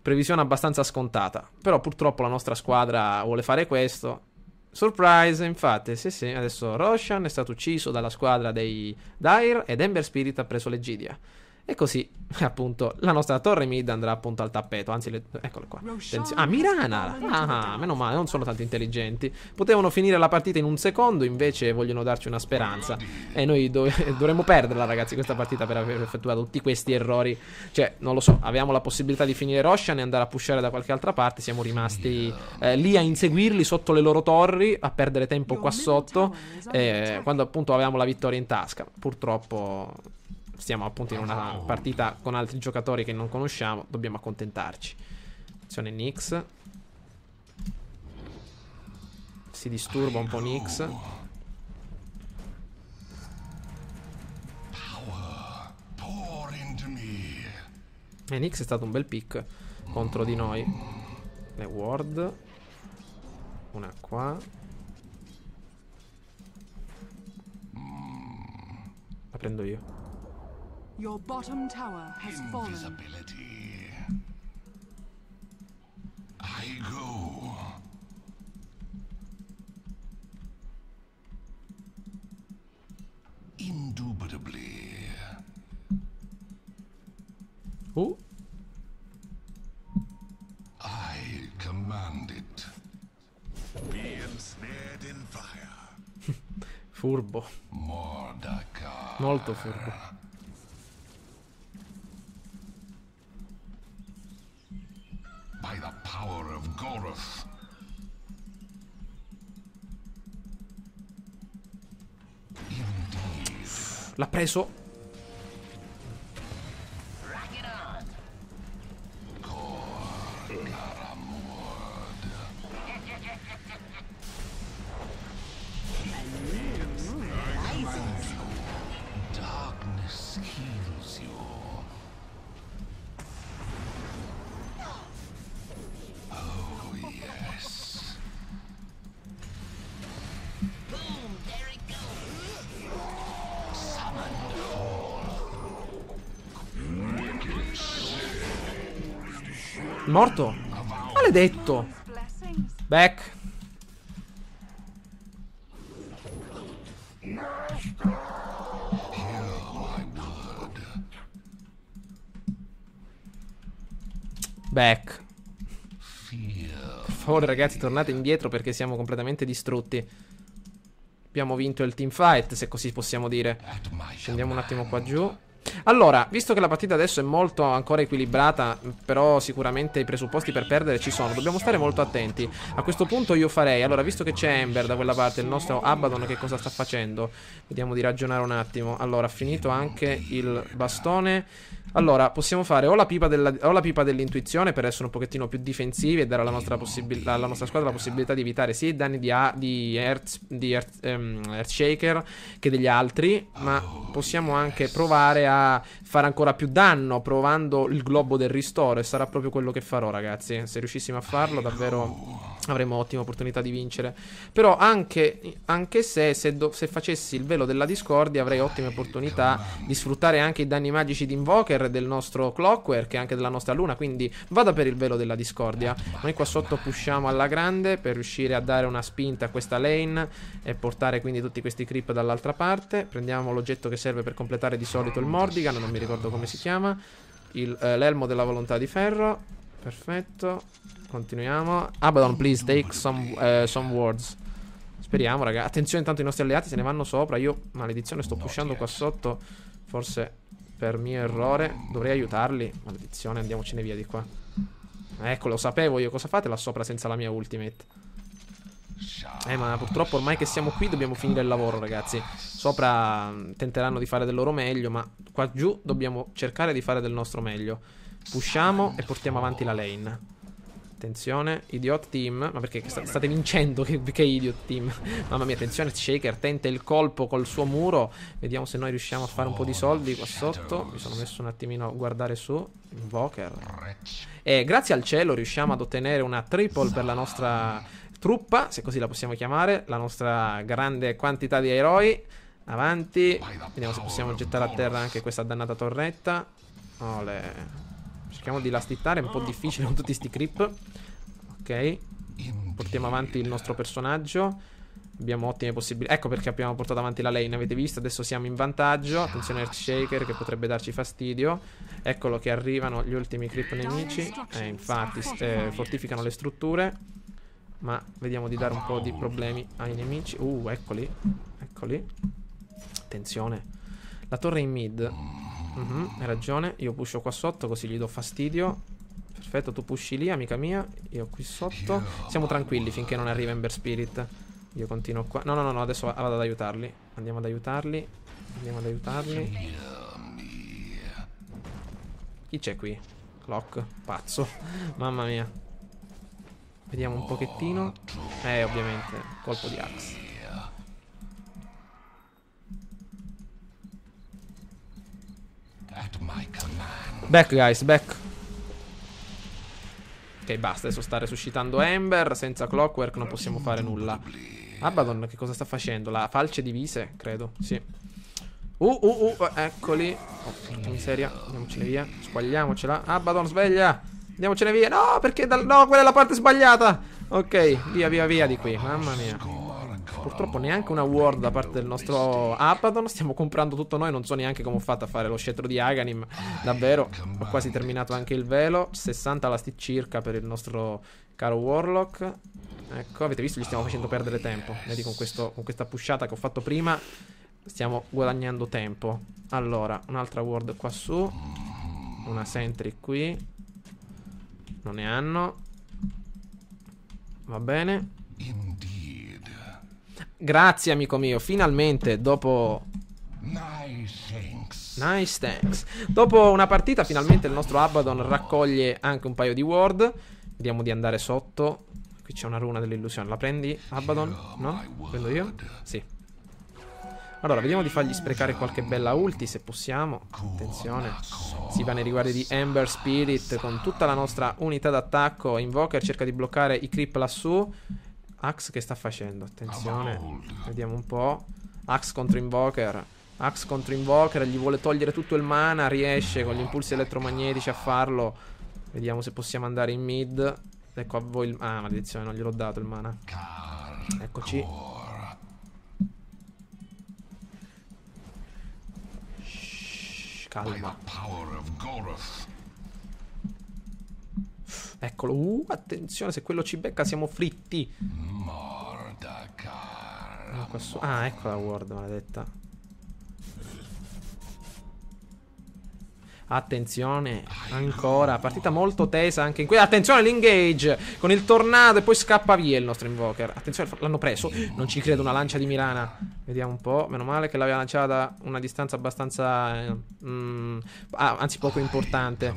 Previsione abbastanza scontata. Però purtroppo la nostra squadra vuole fare questo. Surprise, infatti, sì, adesso Roshan è stato ucciso dalla squadra dei Dire ed Ember Spirit ha preso l'Egidia. E così, appunto, la nostra torre mid andrà appunto al tappeto. Anzi, eccole qua. Ah, Mirana! Ah, meno male, non sono tanto intelligenti. Potevano finire la partita in un secondo, invece vogliono darci una speranza. E noi dovremmo perderla, ragazzi, questa partita per aver effettuato tutti questi errori. Cioè, non lo so, avevamo la possibilità di finire Roshan e andare a pushare da qualche altra parte. Siamo rimasti lì a inseguirli sotto le loro torri, a perdere tempo qua sotto, quando appunto avevamo la vittoria in tasca. Purtroppo... stiamo appunto in una partita con altri giocatori che non conosciamo. Dobbiamo accontentarci. Attenzione Nyx. Si disturba un po' Nyx. E Nyx è stato un bel pick contro di noi. Le ward. Una qua. La prendo io. Your bottom tower has fallen. Invisibility. I go. Indubitably. I command it. Be ensnared in fire. Furbo. Mordecai. Molto furbo. By the power of Goroth. Indeed. L'ha preso. Darkness heals you. Oh, yes. Morto? Maledetto. Blessings. Back. Back. Per favore ragazzi, tornate indietro perché siamo completamente distrutti. Abbiamo vinto il teamfight, se così possiamo dire. Scendiamo un attimo qua giù. Allora, visto che la partita adesso è molto ancora equilibrata, però sicuramente i presupposti per perdere ci sono, dobbiamo stare molto attenti. A questo punto io farei, allora, visto che c'è Ember da quella parte, il nostro Abaddon che cosa sta facendo? Vediamo di ragionare un attimo. Allora, ha finito anche il bastone. Allora, possiamo fare o la pipa dell'intuizione per essere un pochettino più difensivi e dare alla nostra squadra la possibilità di evitare sia i danni di Earthshaker che degli altri, ma possiamo anche provare a fare ancora più danno provando il globo del ristoro, e sarà proprio quello che farò ragazzi. Se riuscissimo a farlo davvero avremo ottime opportunità di vincere. Però anche se facessi il velo della discordia avrei ottime opportunità di sfruttare anche i danni magici di Invoker del nostro Clockwork e anche della nostra Luna, quindi vada per il velo della discordia. Noi qua sotto pushiamo alla grande per riuscire a dare una spinta a questa lane e portare quindi tutti questi creep dall'altra parte. Prendiamo l'oggetto che serve per completare di solito il Mordigan, non mi ricordo come si chiama, l'elmo della volontà di ferro. Perfetto, continuiamo. Abaddon, please take some words. Speriamo raga. Attenzione, intanto i nostri alleati se ne vanno sopra. Io, maledizione, sto pushando qua sotto. Forse per mio errore dovrei aiutarli. Maledizione, andiamocene via di qua. Ecco, lo sapevo io. Cosa fate là sopra senza la mia ultimate? Ma purtroppo ormai che siamo qui dobbiamo finire il lavoro ragazzi. Sopra tenteranno di fare del loro meglio, ma qua giù dobbiamo cercare di fare del nostro meglio. Pushiamo e portiamo avanti la lane. Attenzione, Idiot Team. Ma perché state vincendo? Che Idiot Team? Mamma mia, attenzione, Shaker tenta il colpo col suo muro. Vediamo se noi riusciamo a fare un po' di soldi qua sotto. Mi sono messo un attimino a guardare su Invoker. E grazie al cielo riusciamo ad ottenere una triple per la nostra truppa, se così la possiamo chiamare. La nostra grande quantità di eroi. Avanti. Vediamo se possiamo gettare a terra anche questa dannata torretta. Olè. Cerchiamo di lastittare, è un po' difficile con tutti sti creep. Ok. Portiamo avanti il nostro personaggio. Abbiamo ottime possibilità. Ecco perché abbiamo portato avanti la lane, avete visto? Adesso siamo in vantaggio. Attenzione Earthshaker che potrebbe darci fastidio. Eccolo che arrivano gli ultimi creep nemici. Infatti fortificano le strutture. Ma vediamo di dare un po' di problemi ai nemici. Eccoli. Eccoli. Attenzione. La torre in mid. Hai ragione. Io pusho qua sotto così gli do fastidio. Perfetto, tu pushi lì, amica mia. Io qui sotto. Siamo tranquilli finché non arriva Ember Spirit. Io continuo qua. No, adesso vado ad aiutarli. Andiamo ad aiutarli. Chi c'è qui? Clock. Pazzo. Mamma mia. Vediamo un pochettino. Ovviamente. Colpo di Axe. Back guys, back. Ok, basta, adesso sta resuscitando Ember. Senza Clockwork non possiamo fare nulla. Abaddon che cosa sta facendo? La falce divise, credo, sì. Eccoli. Porca miseria, andiamocene via. Squagliamocela. Abaddon, sveglia. Andiamocene via. No, perché no, quella è la parte sbagliata. Ok, via di qui. Mamma mia. Purtroppo neanche una ward da parte del nostro Abaddon. Stiamo comprando tutto noi. Non so neanche come ho fatto a fare lo scettro di Aghanim. Davvero, ho quasi terminato anche il velo. 60 lasti circa per il nostro caro Warlock. Ecco, avete visto? Gli stiamo facendo perdere tempo. Vedi, con questa pushata che ho fatto prima stiamo guadagnando tempo. Allora, un'altra ward qua su. Una sentry qui. Non ne hanno. Va bene. Grazie amico mio, finalmente dopo... Nice thanks. Dopo una partita finalmente il nostro Abaddon raccoglie anche un paio di ward. Vediamo di andare sotto. Qui c'è una runa dell'illusione. La prendi Abaddon? No? Prendo io? Sì. Allora vediamo di fargli sprecare qualche bella ulti se possiamo. Attenzione. Si va nei riguardi di Ember Spirit con tutta la nostra unità d'attacco. Invoker cerca di bloccare i creep lassù. Axe che sta facendo? Attenzione. Vediamo un po'. Axe contro Invoker. Axe contro Invoker. Gli vuole togliere tutto il mana. Riesce con gli impulsi elettromagnetici a farlo. Vediamo se possiamo andare in mid. Ecco a voi il... Ah, maledizione, non gliel'ho dato il mana. Eccoci. Shh, calma. Power of Goroth. Eccolo. Attenzione, se quello ci becca siamo fritti. Mordakar. Qua su... Ah, ecco la ward, maledetta. Attenzione, ancora, partita molto tesa anche in qui. Attenzione l'engage con il tornado e poi scappa via il nostro invoker. Attenzione, l'hanno preso. Non ci credo, una lancia di Mirana. Vediamo un po', meno male che l'aveva lanciata da una distanza abbastanza anzi poco importante.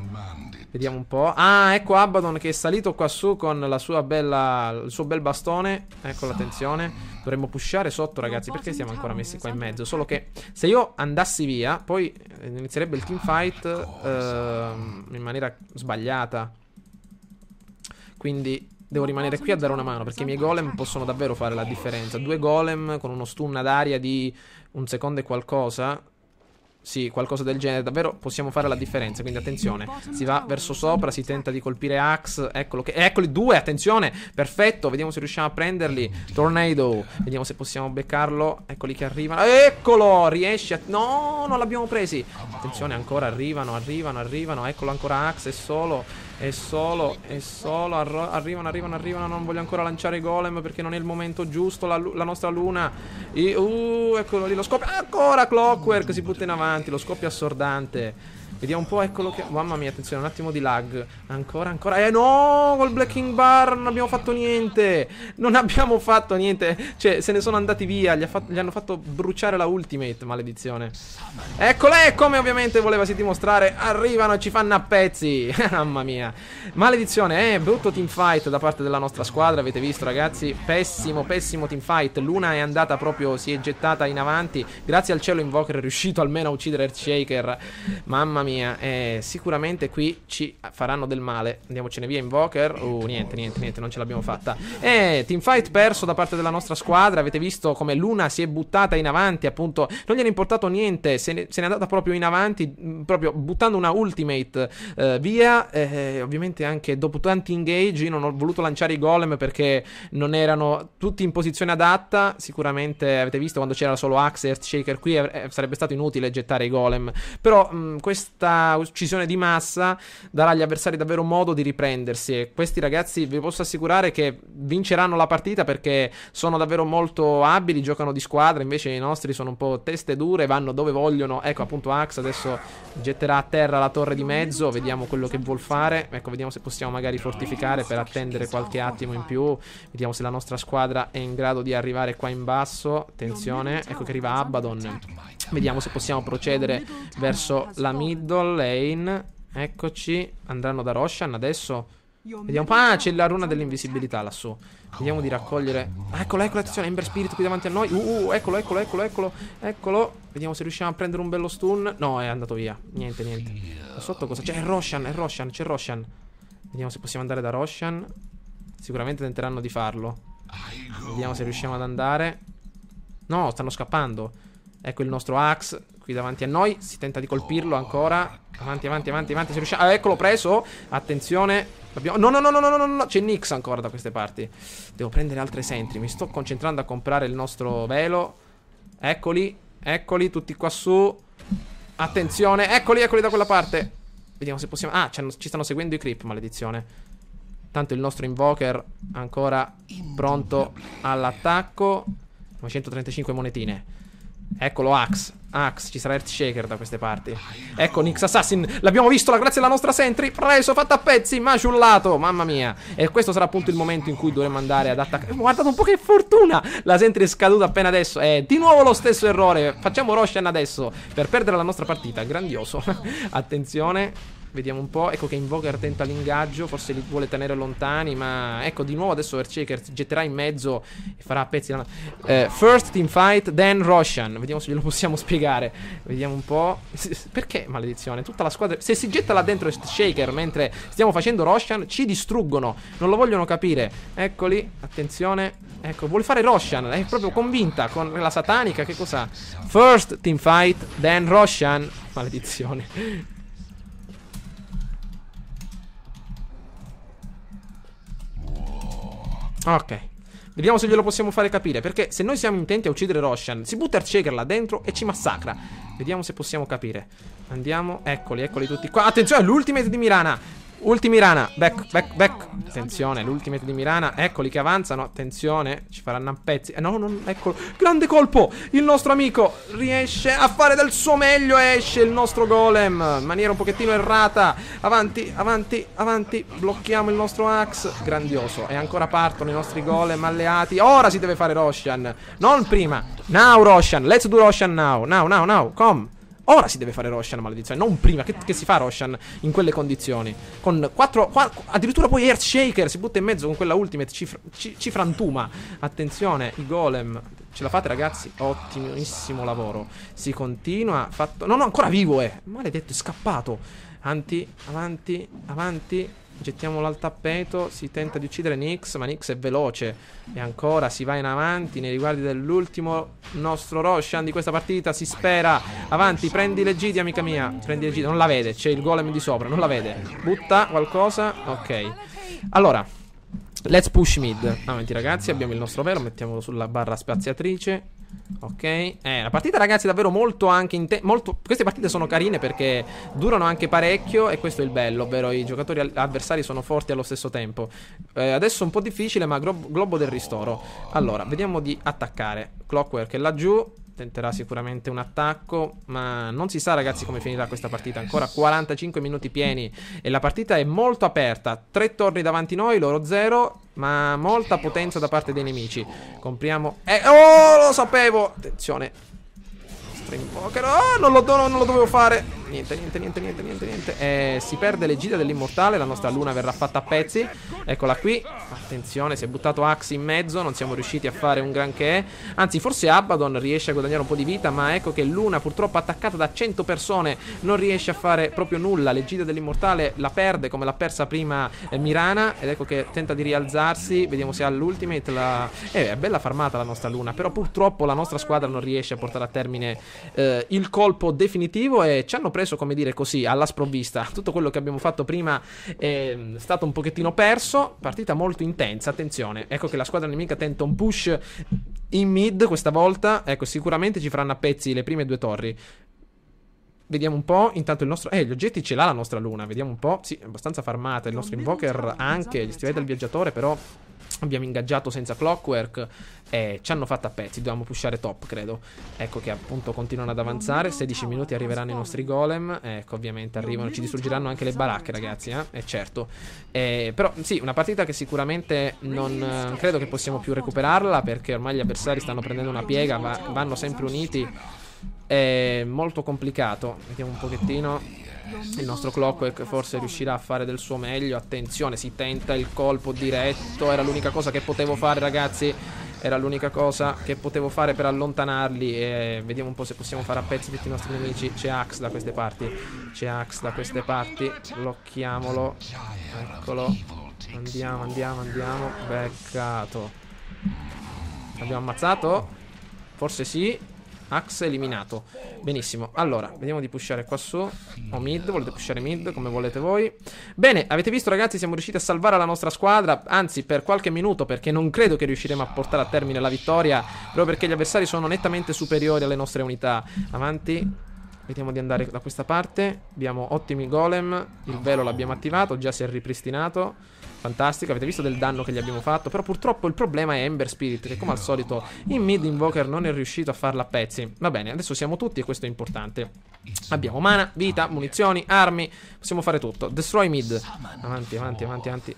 Vediamo un po'. Ah, ecco Abaddon che è salito qua su con la sua bella, il suo bel bastone. Ecco l'attenzione. Dovremmo pushare sotto, ragazzi, perché siamo ancora messi qua in mezzo. Solo che se io andassi via, poi inizierebbe il teamfight in maniera sbagliata. Quindi devo rimanere qui a dare una mano, perché i miei golem possono davvero fare la differenza. 2 golem con uno stun ad aria di un secondo e qualcosa. Sì, qualcosa del genere, davvero possiamo fare la differenza. Quindi attenzione, si va verso sopra, si tenta di colpire Axe. Eccolo che... Eccoli 2, attenzione, perfetto. Vediamo se riusciamo a prenderli. Tornado, vediamo se possiamo beccarlo. Eccoli che arrivano. Eccolo, riesce a... No, non l'abbiamo presi. Attenzione, ancora arrivano. Eccolo ancora Axe, è solo, arrivano. Non voglio ancora lanciare i golem perché non è il momento giusto. La nostra luna. Eccolo lì, lo scoppio. Ancora Clockwork, si butta in avanti. Lo scoppio assordante. Vediamo un po', eccolo che... Mamma mia, attenzione, un attimo di lag. Ancora. No, col Blacking Bar non abbiamo fatto niente. Cioè, se ne sono andati via. Gli hanno fatto bruciare la ultimate, maledizione. Eccole, come ovviamente volevasi dimostrare. Arrivano e ci fanno a pezzi. Mamma mia. Maledizione, brutto teamfight da parte della nostra squadra. Avete visto, ragazzi? Pessimo teamfight. Luna è andata proprio, si è gettata in avanti. Grazie al cielo Invoker è riuscito almeno a uccidere Earthshaker. Mamma mia. Sicuramente qui ci faranno del male. Andiamocene via Invoker. Niente, non ce l'abbiamo fatta. Teamfight perso da parte della nostra squadra. Avete visto come Luna si è buttata in avanti, appunto. Non gliene è importato niente. Se n'è andata proprio in avanti, proprio buttando una ultimate via. Ovviamente anche dopo tanti engage io non ho voluto lanciare i golem perché non erano tutti in posizione adatta. Sicuramente avete visto quando c'era solo Axe e Earthshaker qui sarebbe stato inutile gettare i golem. Però questa uccisione di massa darà agli avversari davvero modo di riprendersi. E questi ragazzi vi posso assicurare che vinceranno la partita perché sono davvero molto abili, giocano di squadra. Invece i nostri sono un po' teste dure, vanno dove vogliono. Ecco appunto Axe adesso getterà a terra la torre di mezzo. Vediamo quello che vuol fare. Ecco, vediamo se possiamo magari fortificare per attendere qualche attimo in più. Vediamo se la nostra squadra è in grado di arrivare qua in basso. Attenzione, ecco che arriva Abaddon. Vediamo se possiamo procedere verso la middle lane. Eccoci. Andranno da Roshan adesso. Vediamo. Ah, c'è la runa dell'invisibilità lassù. Vediamo di raccogliere. Eccolo, attenzione, Ember Spirit qui davanti a noi. Eccolo. Vediamo se riusciamo a prendere un bello stun. No, è andato via. Niente. Da sotto cosa c'è? C'è Roshan. Vediamo se possiamo andare da Roshan. Sicuramente tenteranno di farlo. Vediamo se riusciamo ad andare. No, stanno scappando. Ecco il nostro Axe qui davanti a noi. Si tenta di colpirlo ancora. Avanti. Se riusciamo. Eccolo preso. Attenzione. No. C'è Nyx ancora da queste parti. Devo prendere altre sentry. Mi sto concentrando a comprare il nostro velo. Eccoli tutti qua su. Attenzione. Eccoli da quella parte. Vediamo se possiamo. Ah, ci stanno seguendo i creep, maledizione. Tanto il nostro Invoker ancora pronto all'attacco. 935 monetine. Eccolo Axe, ci sarà Earthshaker da queste parti. Ecco Nyx Assassin, l'abbiamo visto, grazie alla nostra sentry. Preso, fatta a pezzi, maciullato, mamma mia. E questo sarà appunto il momento in cui dovremo andare ad attaccare. Guardate un po' che fortuna. La sentry è scaduta appena adesso. Di nuovo lo stesso errore. Facciamo Roshan adesso per perdere la nostra partita, grandioso. Attenzione. Vediamo un po', ecco che Invoker tenta l'ingaggio. Forse li vuole tenere lontani. Ma ecco di nuovo adesso Earthshaker si getterà in mezzo e farà a pezzi first team fight, then Roshan. Vediamo se glielo possiamo spiegare. Vediamo un po'. Perché, maledizione, tutta la squadra. Se si getta là dentro Earthshaker mentre stiamo facendo Roshan, ci distruggono. Non lo vogliono capire. Eccoli, attenzione. Ecco, vuole fare Roshan. È proprio convinta con la satanica. Che cos'ha? First team fight, then Roshan. Maledizione. Ok. Vediamo se glielo possiamo fare capire. Perché se noi siamo intenti a uccidere Roshan, si butta Earthshaker là dentro e ci massacra. Vediamo se possiamo capire. Andiamo. Eccoli tutti qua. Attenzione, l'ultimate di Mirana. Ultimirana, back. Attenzione, l'ultimate di Mirana. Eccoli che avanzano. Attenzione, ci faranno a pezzi. No, eccolo. Grande colpo. Il nostro amico riesce a fare del suo meglio. Esce il nostro golem in maniera un pochettino errata. Avanti. Blocchiamo il nostro Axe. Grandioso. E ancora partono i nostri golem alleati. Ora si deve fare Roshan, non prima. Now Roshan, let's do Roshan now. Come? Ora si deve fare Roshan, maledizione, non prima. Che si fa Roshan in quelle condizioni? Con 4, addirittura poi Earthshaker si butta in mezzo con quella ultimate, ci frantuma. Attenzione, i golem. Ce la fate ragazzi? Ottimissimo lavoro. Si continua, fatto. No, ancora vivo maledetto, è scappato. Avanti. Gettiamolo al tappeto. Si tenta di uccidere Nyx, ma Nyx è veloce. E ancora si va in avanti nei riguardi dell'ultimo nostro Roshan di questa partita. Si spera. Avanti, prendi l'Egidia, amica mia. Prendi l'Egidia, non la vede, c'è il golem di sopra, non la vede. Butta qualcosa, ok. Allora, let's push mid. Avanti ragazzi, abbiamo il nostro velo. Mettiamolo sulla barra spaziatrice. Ok, la partita ragazzi è davvero molto anche queste partite sono carine perché durano anche parecchio e questo è il bello, ovvero i giocatori avversari sono forti allo stesso tempo. Adesso è un po' difficile, ma globo del ristoro. Allora, vediamo di attaccare. Clockwork è laggiù, tenterà sicuramente un attacco, ma non si sa ragazzi come finirà questa partita. Ancora 45 minuti pieni e la partita è molto aperta. 3 torri davanti noi, loro 0, ma molta potenza da parte dei nemici. Compriamo. Oh, lo sapevo. Attenzione. Invoker. Oh, non lo dovevo fare. Niente. Si perde l'Egidia dell'immortale. La nostra luna verrà fatta a pezzi. Eccola qui. Attenzione, si è buttato Axe in mezzo. Non siamo riusciti a fare un granché. Anzi, forse Abaddon riesce a guadagnare un po' di vita, ma ecco che Luna, purtroppo attaccata da 100 persone, non riesce a fare proprio nulla. L'Egidia dell'immortale la perde come l'ha persa prima Mirana. Ed ecco che tenta di rialzarsi. Vediamo se ha l'ultimate. È bella farmata la nostra Luna, però purtroppo la nostra squadra non riesce a portare a termine il colpo definitivo e ci hanno preso, come dire così, alla sprovvista. Tutto quello che abbiamo fatto prima è stato un pochettino perso. Partita molto intensa, attenzione. Ecco che la squadra nemica tenta un push in mid questa volta. Ecco, sicuramente ci faranno a pezzi le prime 2 torri. Vediamo un po'. Intanto il nostro gli oggetti ce l'ha la nostra Luna. Vediamo un po'. Sì, è abbastanza farmata. Il nostro Invoker anche. Gli stivali del viaggiatore però abbiamo ingaggiato senza Clockwork e ci hanno fatto a pezzi. Dobbiamo pushare top, credo. Ecco che appunto continuano ad avanzare. 16 minuti arriveranno i nostri golem. Ecco, ovviamente arrivano. Ci distruggeranno anche le baracche, ragazzi, certo. Però sì, una partita che sicuramente non credo che possiamo più recuperarla, perché ormai gli avversari stanno prendendo una piega, vanno sempre uniti. È molto complicato. Vediamo un pochettino. Il nostro Clockwork forse riuscirà a fare del suo meglio. Attenzione, si tenta il colpo diretto. Era l'unica cosa che potevo fare, ragazzi. Era l'unica cosa che potevo fare per allontanarli. E vediamo un po' se possiamo fare a pezzi tutti i nostri nemici. C'è Axe da queste parti. Blocchiamolo. Eccolo. Andiamo. Beccato. L'abbiamo ammazzato? Forse sì. Axe eliminato. Benissimo. Allora, vediamo di pushare qua su. O mid, volete pushare mid come volete voi. Bene, avete visto ragazzi, siamo riusciti a salvare la nostra squadra. Anzi, per qualche minuto, perché non credo che riusciremo a portare a termine la vittoria, proprio perché gli avversari sono nettamente superiori alle nostre unità. Avanti. Vediamo di andare da questa parte. Abbiamo ottimi golem. Il velo l'abbiamo attivato, già si è ripristinato. Fantastico, avete visto del danno che gli abbiamo fatto. Però purtroppo il problema è Ember Spirit, che come al solito in mid Invoker non è riuscito a farla a pezzi. Va bene, adesso siamo tutti e questo è importante. Abbiamo mana, vita, munizioni, armi. Possiamo fare tutto. Destroy mid. Avanti.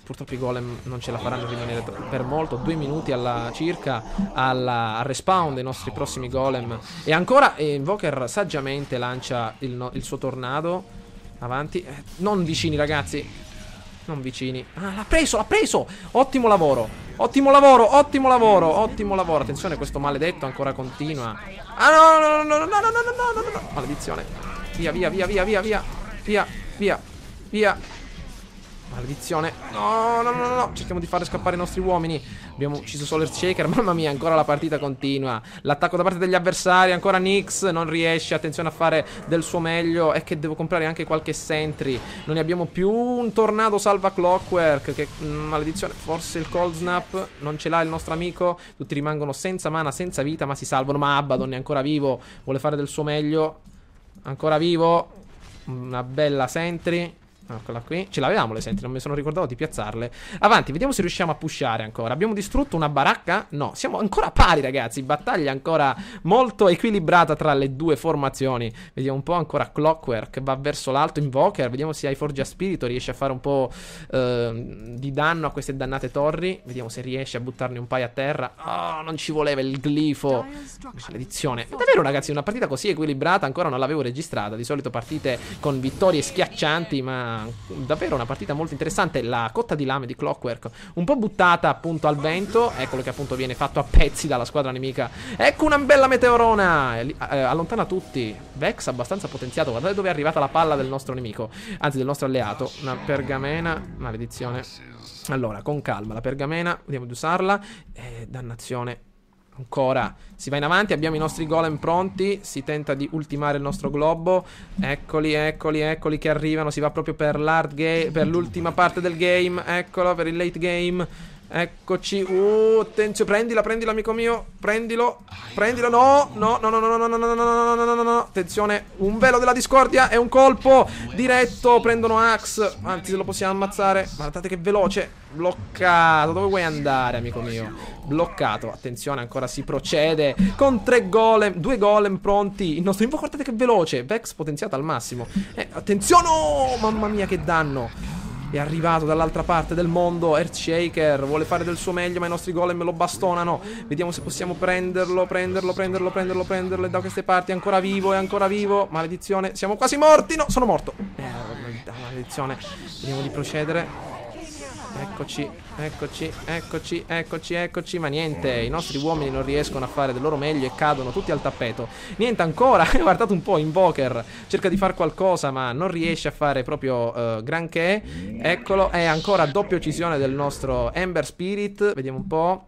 Purtroppo i golem non ce la faranno rimanere per molto. 2 minuti alla circa al respawn dei nostri prossimi golem. E ancora Invoker saggiamente lancia il suo tornado. Avanti. Non vicini, ragazzi. Non vicini. Ah, l'ha preso. Ottimo lavoro. Attenzione, questo maledetto ancora continua. Ah, no. Maledizione. Via. Maledizione. No, no, no, no, no. Cerchiamo di fare scappare i nostri uomini. Abbiamo ucciso solo Earthshaker. Mamma mia, ancora la partita continua. L'attacco da parte degli avversari. Ancora Nyx non riesce. Attenzione a fare del suo meglio. È che devo comprare anche qualche sentry. Non ne abbiamo più. Un tornado salva Clockwork. Che maledizione. Forse il Cold Snap non ce l'ha il nostro amico. Tutti rimangono senza mana, senza vita, ma si salvano. Ma Abaddon è ancora vivo. Vuole fare del suo meglio. Ancora vivo. Una bella sentry. Eccola qui. Ce l'avevamo le sentry, non mi sono ricordato di piazzarle. Avanti, vediamo se riusciamo a pushare ancora. Abbiamo distrutto una baracca? No, siamo ancora pari, ragazzi. Battaglia ancora molto equilibrata tra le due formazioni. Vediamo un po', ancora Clockwork va verso l'alto. Invoker, vediamo se Forgia Spirito riesce a fare un po' di danno a queste dannate torri. Vediamo se riesce a buttarne un paio a terra. Oh, non ci voleva il glifo. Maledizione. Davvero, ragazzi, una partita così equilibrata ancora non l'avevo registrata. Di solito partite con vittorie schiaccianti, ma davvero una partita molto interessante. La cotta di lame di Clockwork un po' buttata appunto al vento. Eccolo che appunto viene fatto a pezzi dalla squadra nemica. Ecco una bella meteorona. Allontana tutti. Vex abbastanza potenziato. Guardate dove è arrivata la palla del nostro nemico, anzi del nostro alleato. Una pergamena. Maledizione. Allora, con calma la pergamena. Vediamo di usarla. Dannazione. Ancora si va in avanti, abbiamo i nostri golem pronti. Si tenta di ultimare il nostro globo. Eccoli, eccoli, eccoli che arrivano. Si va proprio per l'hard game, per l'ultima parte del game. Eccolo, per il late game. Eccoci. Attenzione, prendila, prendila amico mio. Prendilo, prendilo. No, no, no, no, no, no, no, no, no, no, no, no, no. Attenzione, un velo della discordia. È un colpo diretto. Prendono Axe. Anzi, se lo possiamo ammazzare. Guardate che veloce. Bloccato. Dove vuoi andare, amico mio? Bloccato. Attenzione, ancora si procede con 3 golem, 2 golem pronti. Il nostro invo, guardate che veloce. Vex potenziata al massimo. Attenzione. Oh, mamma mia, che danno. È arrivato dall'altra parte del mondo. Earthshaker vuole fare del suo meglio, ma i nostri golem lo bastonano. Vediamo se possiamo prenderlo. Prenderlo da queste parti. È ancora vivo, è ancora vivo. Maledizione, siamo quasi morti. No, sono morto. Maledizione. Vediamo di procedere. Eccoci, eccoci, eccoci, eccoci, eccoci. Ma niente, i nostri uomini non riescono a fare del loro meglio e cadono tutti al tappeto. Niente ancora, guardate un po', Invoker cerca di fare qualcosa ma non riesce a fare proprio granché. Eccolo, è ancora doppia uccisione del nostro Ember Spirit. Vediamo un po'.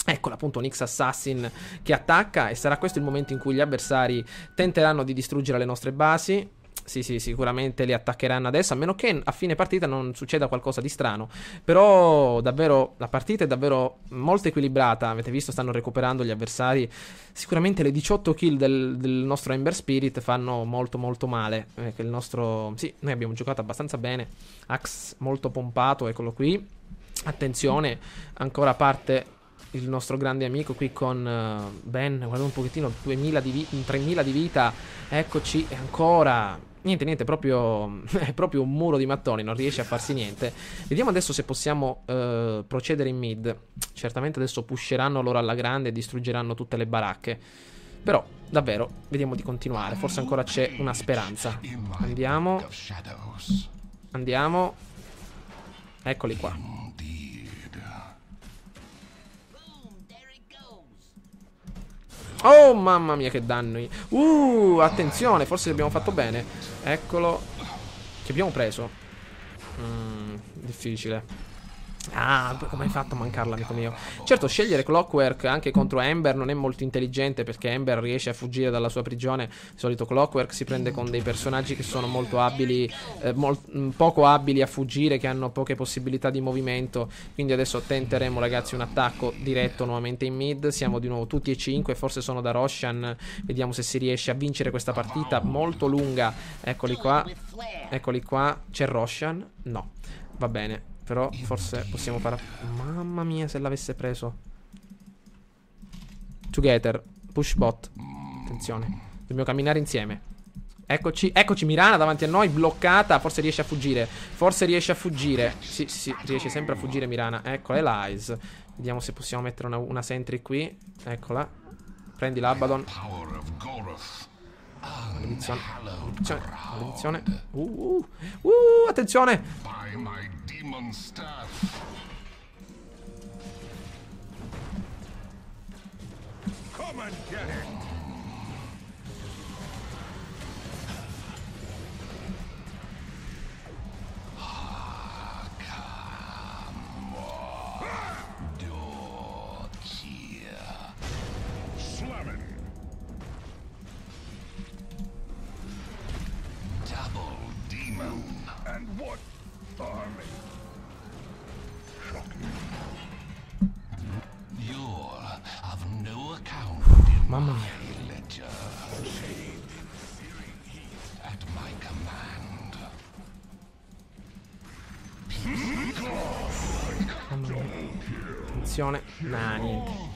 Eccola appunto, Nyx Assassin che attacca. E sarà questo il momento in cui gli avversari tenteranno di distruggere le nostre basi. Sì, sì, sicuramente li attaccheranno adesso, a meno che a fine partita non succeda qualcosa di strano. Però davvero la partita è davvero molto equilibrata. Avete visto, stanno recuperando gli avversari. Sicuramente le 18 kill del nostro Ember Spirit fanno molto molto male. Che il nostro... Sì, noi abbiamo giocato abbastanza bene. Axe molto pompato, eccolo qui. Attenzione, ancora parte il nostro grande amico qui con Ben. Guardate un pochettino, 3000 di vita. Eccoci, e ancora... Niente, proprio è proprio un muro di mattoni, non riesce a farsi niente. Vediamo adesso se possiamo procedere in mid. Certamente adesso pusheranno loro alla grande e distruggeranno tutte le baracche. Però, davvero, vediamo di continuare. Forse ancora c'è una speranza. Andiamo. Andiamo. Eccoli qua. Oh, mamma mia, che danni. Attenzione, forse abbiamo fatto bene. Eccolo. Che abbiamo preso. Difficile. Ah, come hai fatto a mancarla, amico mio? Certo, scegliere Clockwork anche contro Ember non è molto intelligente, perché Ember riesce a fuggire dalla sua prigione. Di solito Clockwork si prende con dei personaggi che sono molto abili, poco abili a fuggire, che hanno poche possibilità di movimento. Quindi adesso tenteremo, ragazzi, un attacco diretto nuovamente in mid. Siamo di nuovo tutti e 5, forse sono da Roshan. Vediamo se si riesce a vincere questa partita molto lunga. Eccoli qua. Eccoli qua. C'è Roshan? No. Va bene. Però forse possiamo fare... Mamma mia, se l'avesse preso. Together. Push bot. Attenzione. Dobbiamo camminare insieme. Eccoci. Eccoci, Mirana davanti a noi, bloccata. Forse riesce a fuggire. Forse riesce a fuggire. Sì, sì, riesce sempre a fuggire Mirana. Eccola, è l'Eyes. Vediamo se possiamo mettere una sentry qui. Eccola. Prendi l'Abaddon. Maledizione. Maledizione. Maledizione. Attenzione. Come and get it! You're of no account in Mamma mia. my ledger. At my command. Mamma mia. Attenzione. Nah, niente.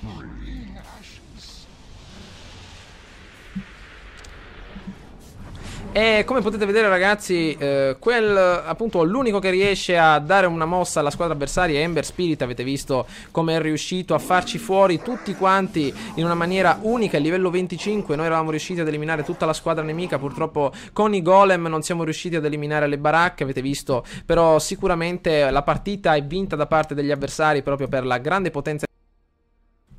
E come potete vedere ragazzi, appunto l'unico che riesce a dare una mossa alla squadra avversaria è Ember Spirit. Avete visto come è riuscito a farci fuori tutti quanti in una maniera unica. A livello 25 noi eravamo riusciti ad eliminare tutta la squadra nemica. Purtroppo con i golem non siamo riusciti ad eliminare le baracche, avete visto. Però sicuramente la partita è vinta da parte degli avversari proprio per la grande potenza.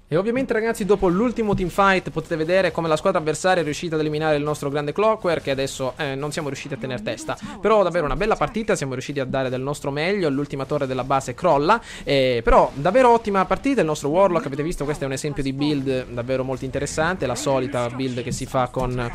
E ovviamente ragazzi, dopo l'ultimo teamfight potete vedere come la squadra avversaria è riuscita ad eliminare il nostro grande Clockwork, e adesso non siamo riusciti a tenere testa. Però davvero una bella partita, siamo riusciti a dare del nostro meglio. L'ultima torre della base crolla, però davvero ottima partita. Il nostro Warlock, avete visto, questo è un esempio di build davvero molto interessante. La solita build che si fa con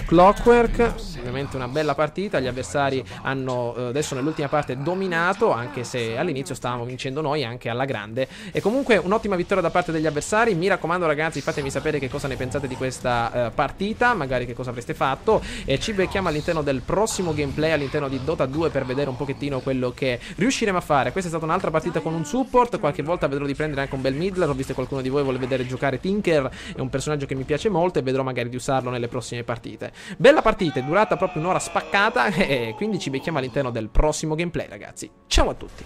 Clockwork. Ovviamente una bella partita. Gli avversari hanno adesso nell'ultima parte dominato, anche se all'inizio stavamo vincendo noi anche alla grande. E comunque un'ottima vittoria da parte degli avversari. Mi raccomando ragazzi, fatemi sapere che cosa ne pensate di questa partita, magari che cosa avreste fatto, e ci becchiamo all'interno del prossimo gameplay all'interno di Dota 2 per vedere un pochettino quello che riusciremo a fare. Questa è stata un'altra partita con un support, qualche volta vedrò di prendere anche un bel midler. Ho visto che qualcuno di voi vuole vedere giocare Tinker, è un personaggio che mi piace molto e vedrò magari di usarlo nelle prossime partite. Bella partita, è durata proprio un'ora spaccata e quindi ci becchiamo all'interno del prossimo gameplay ragazzi. Ciao a tutti.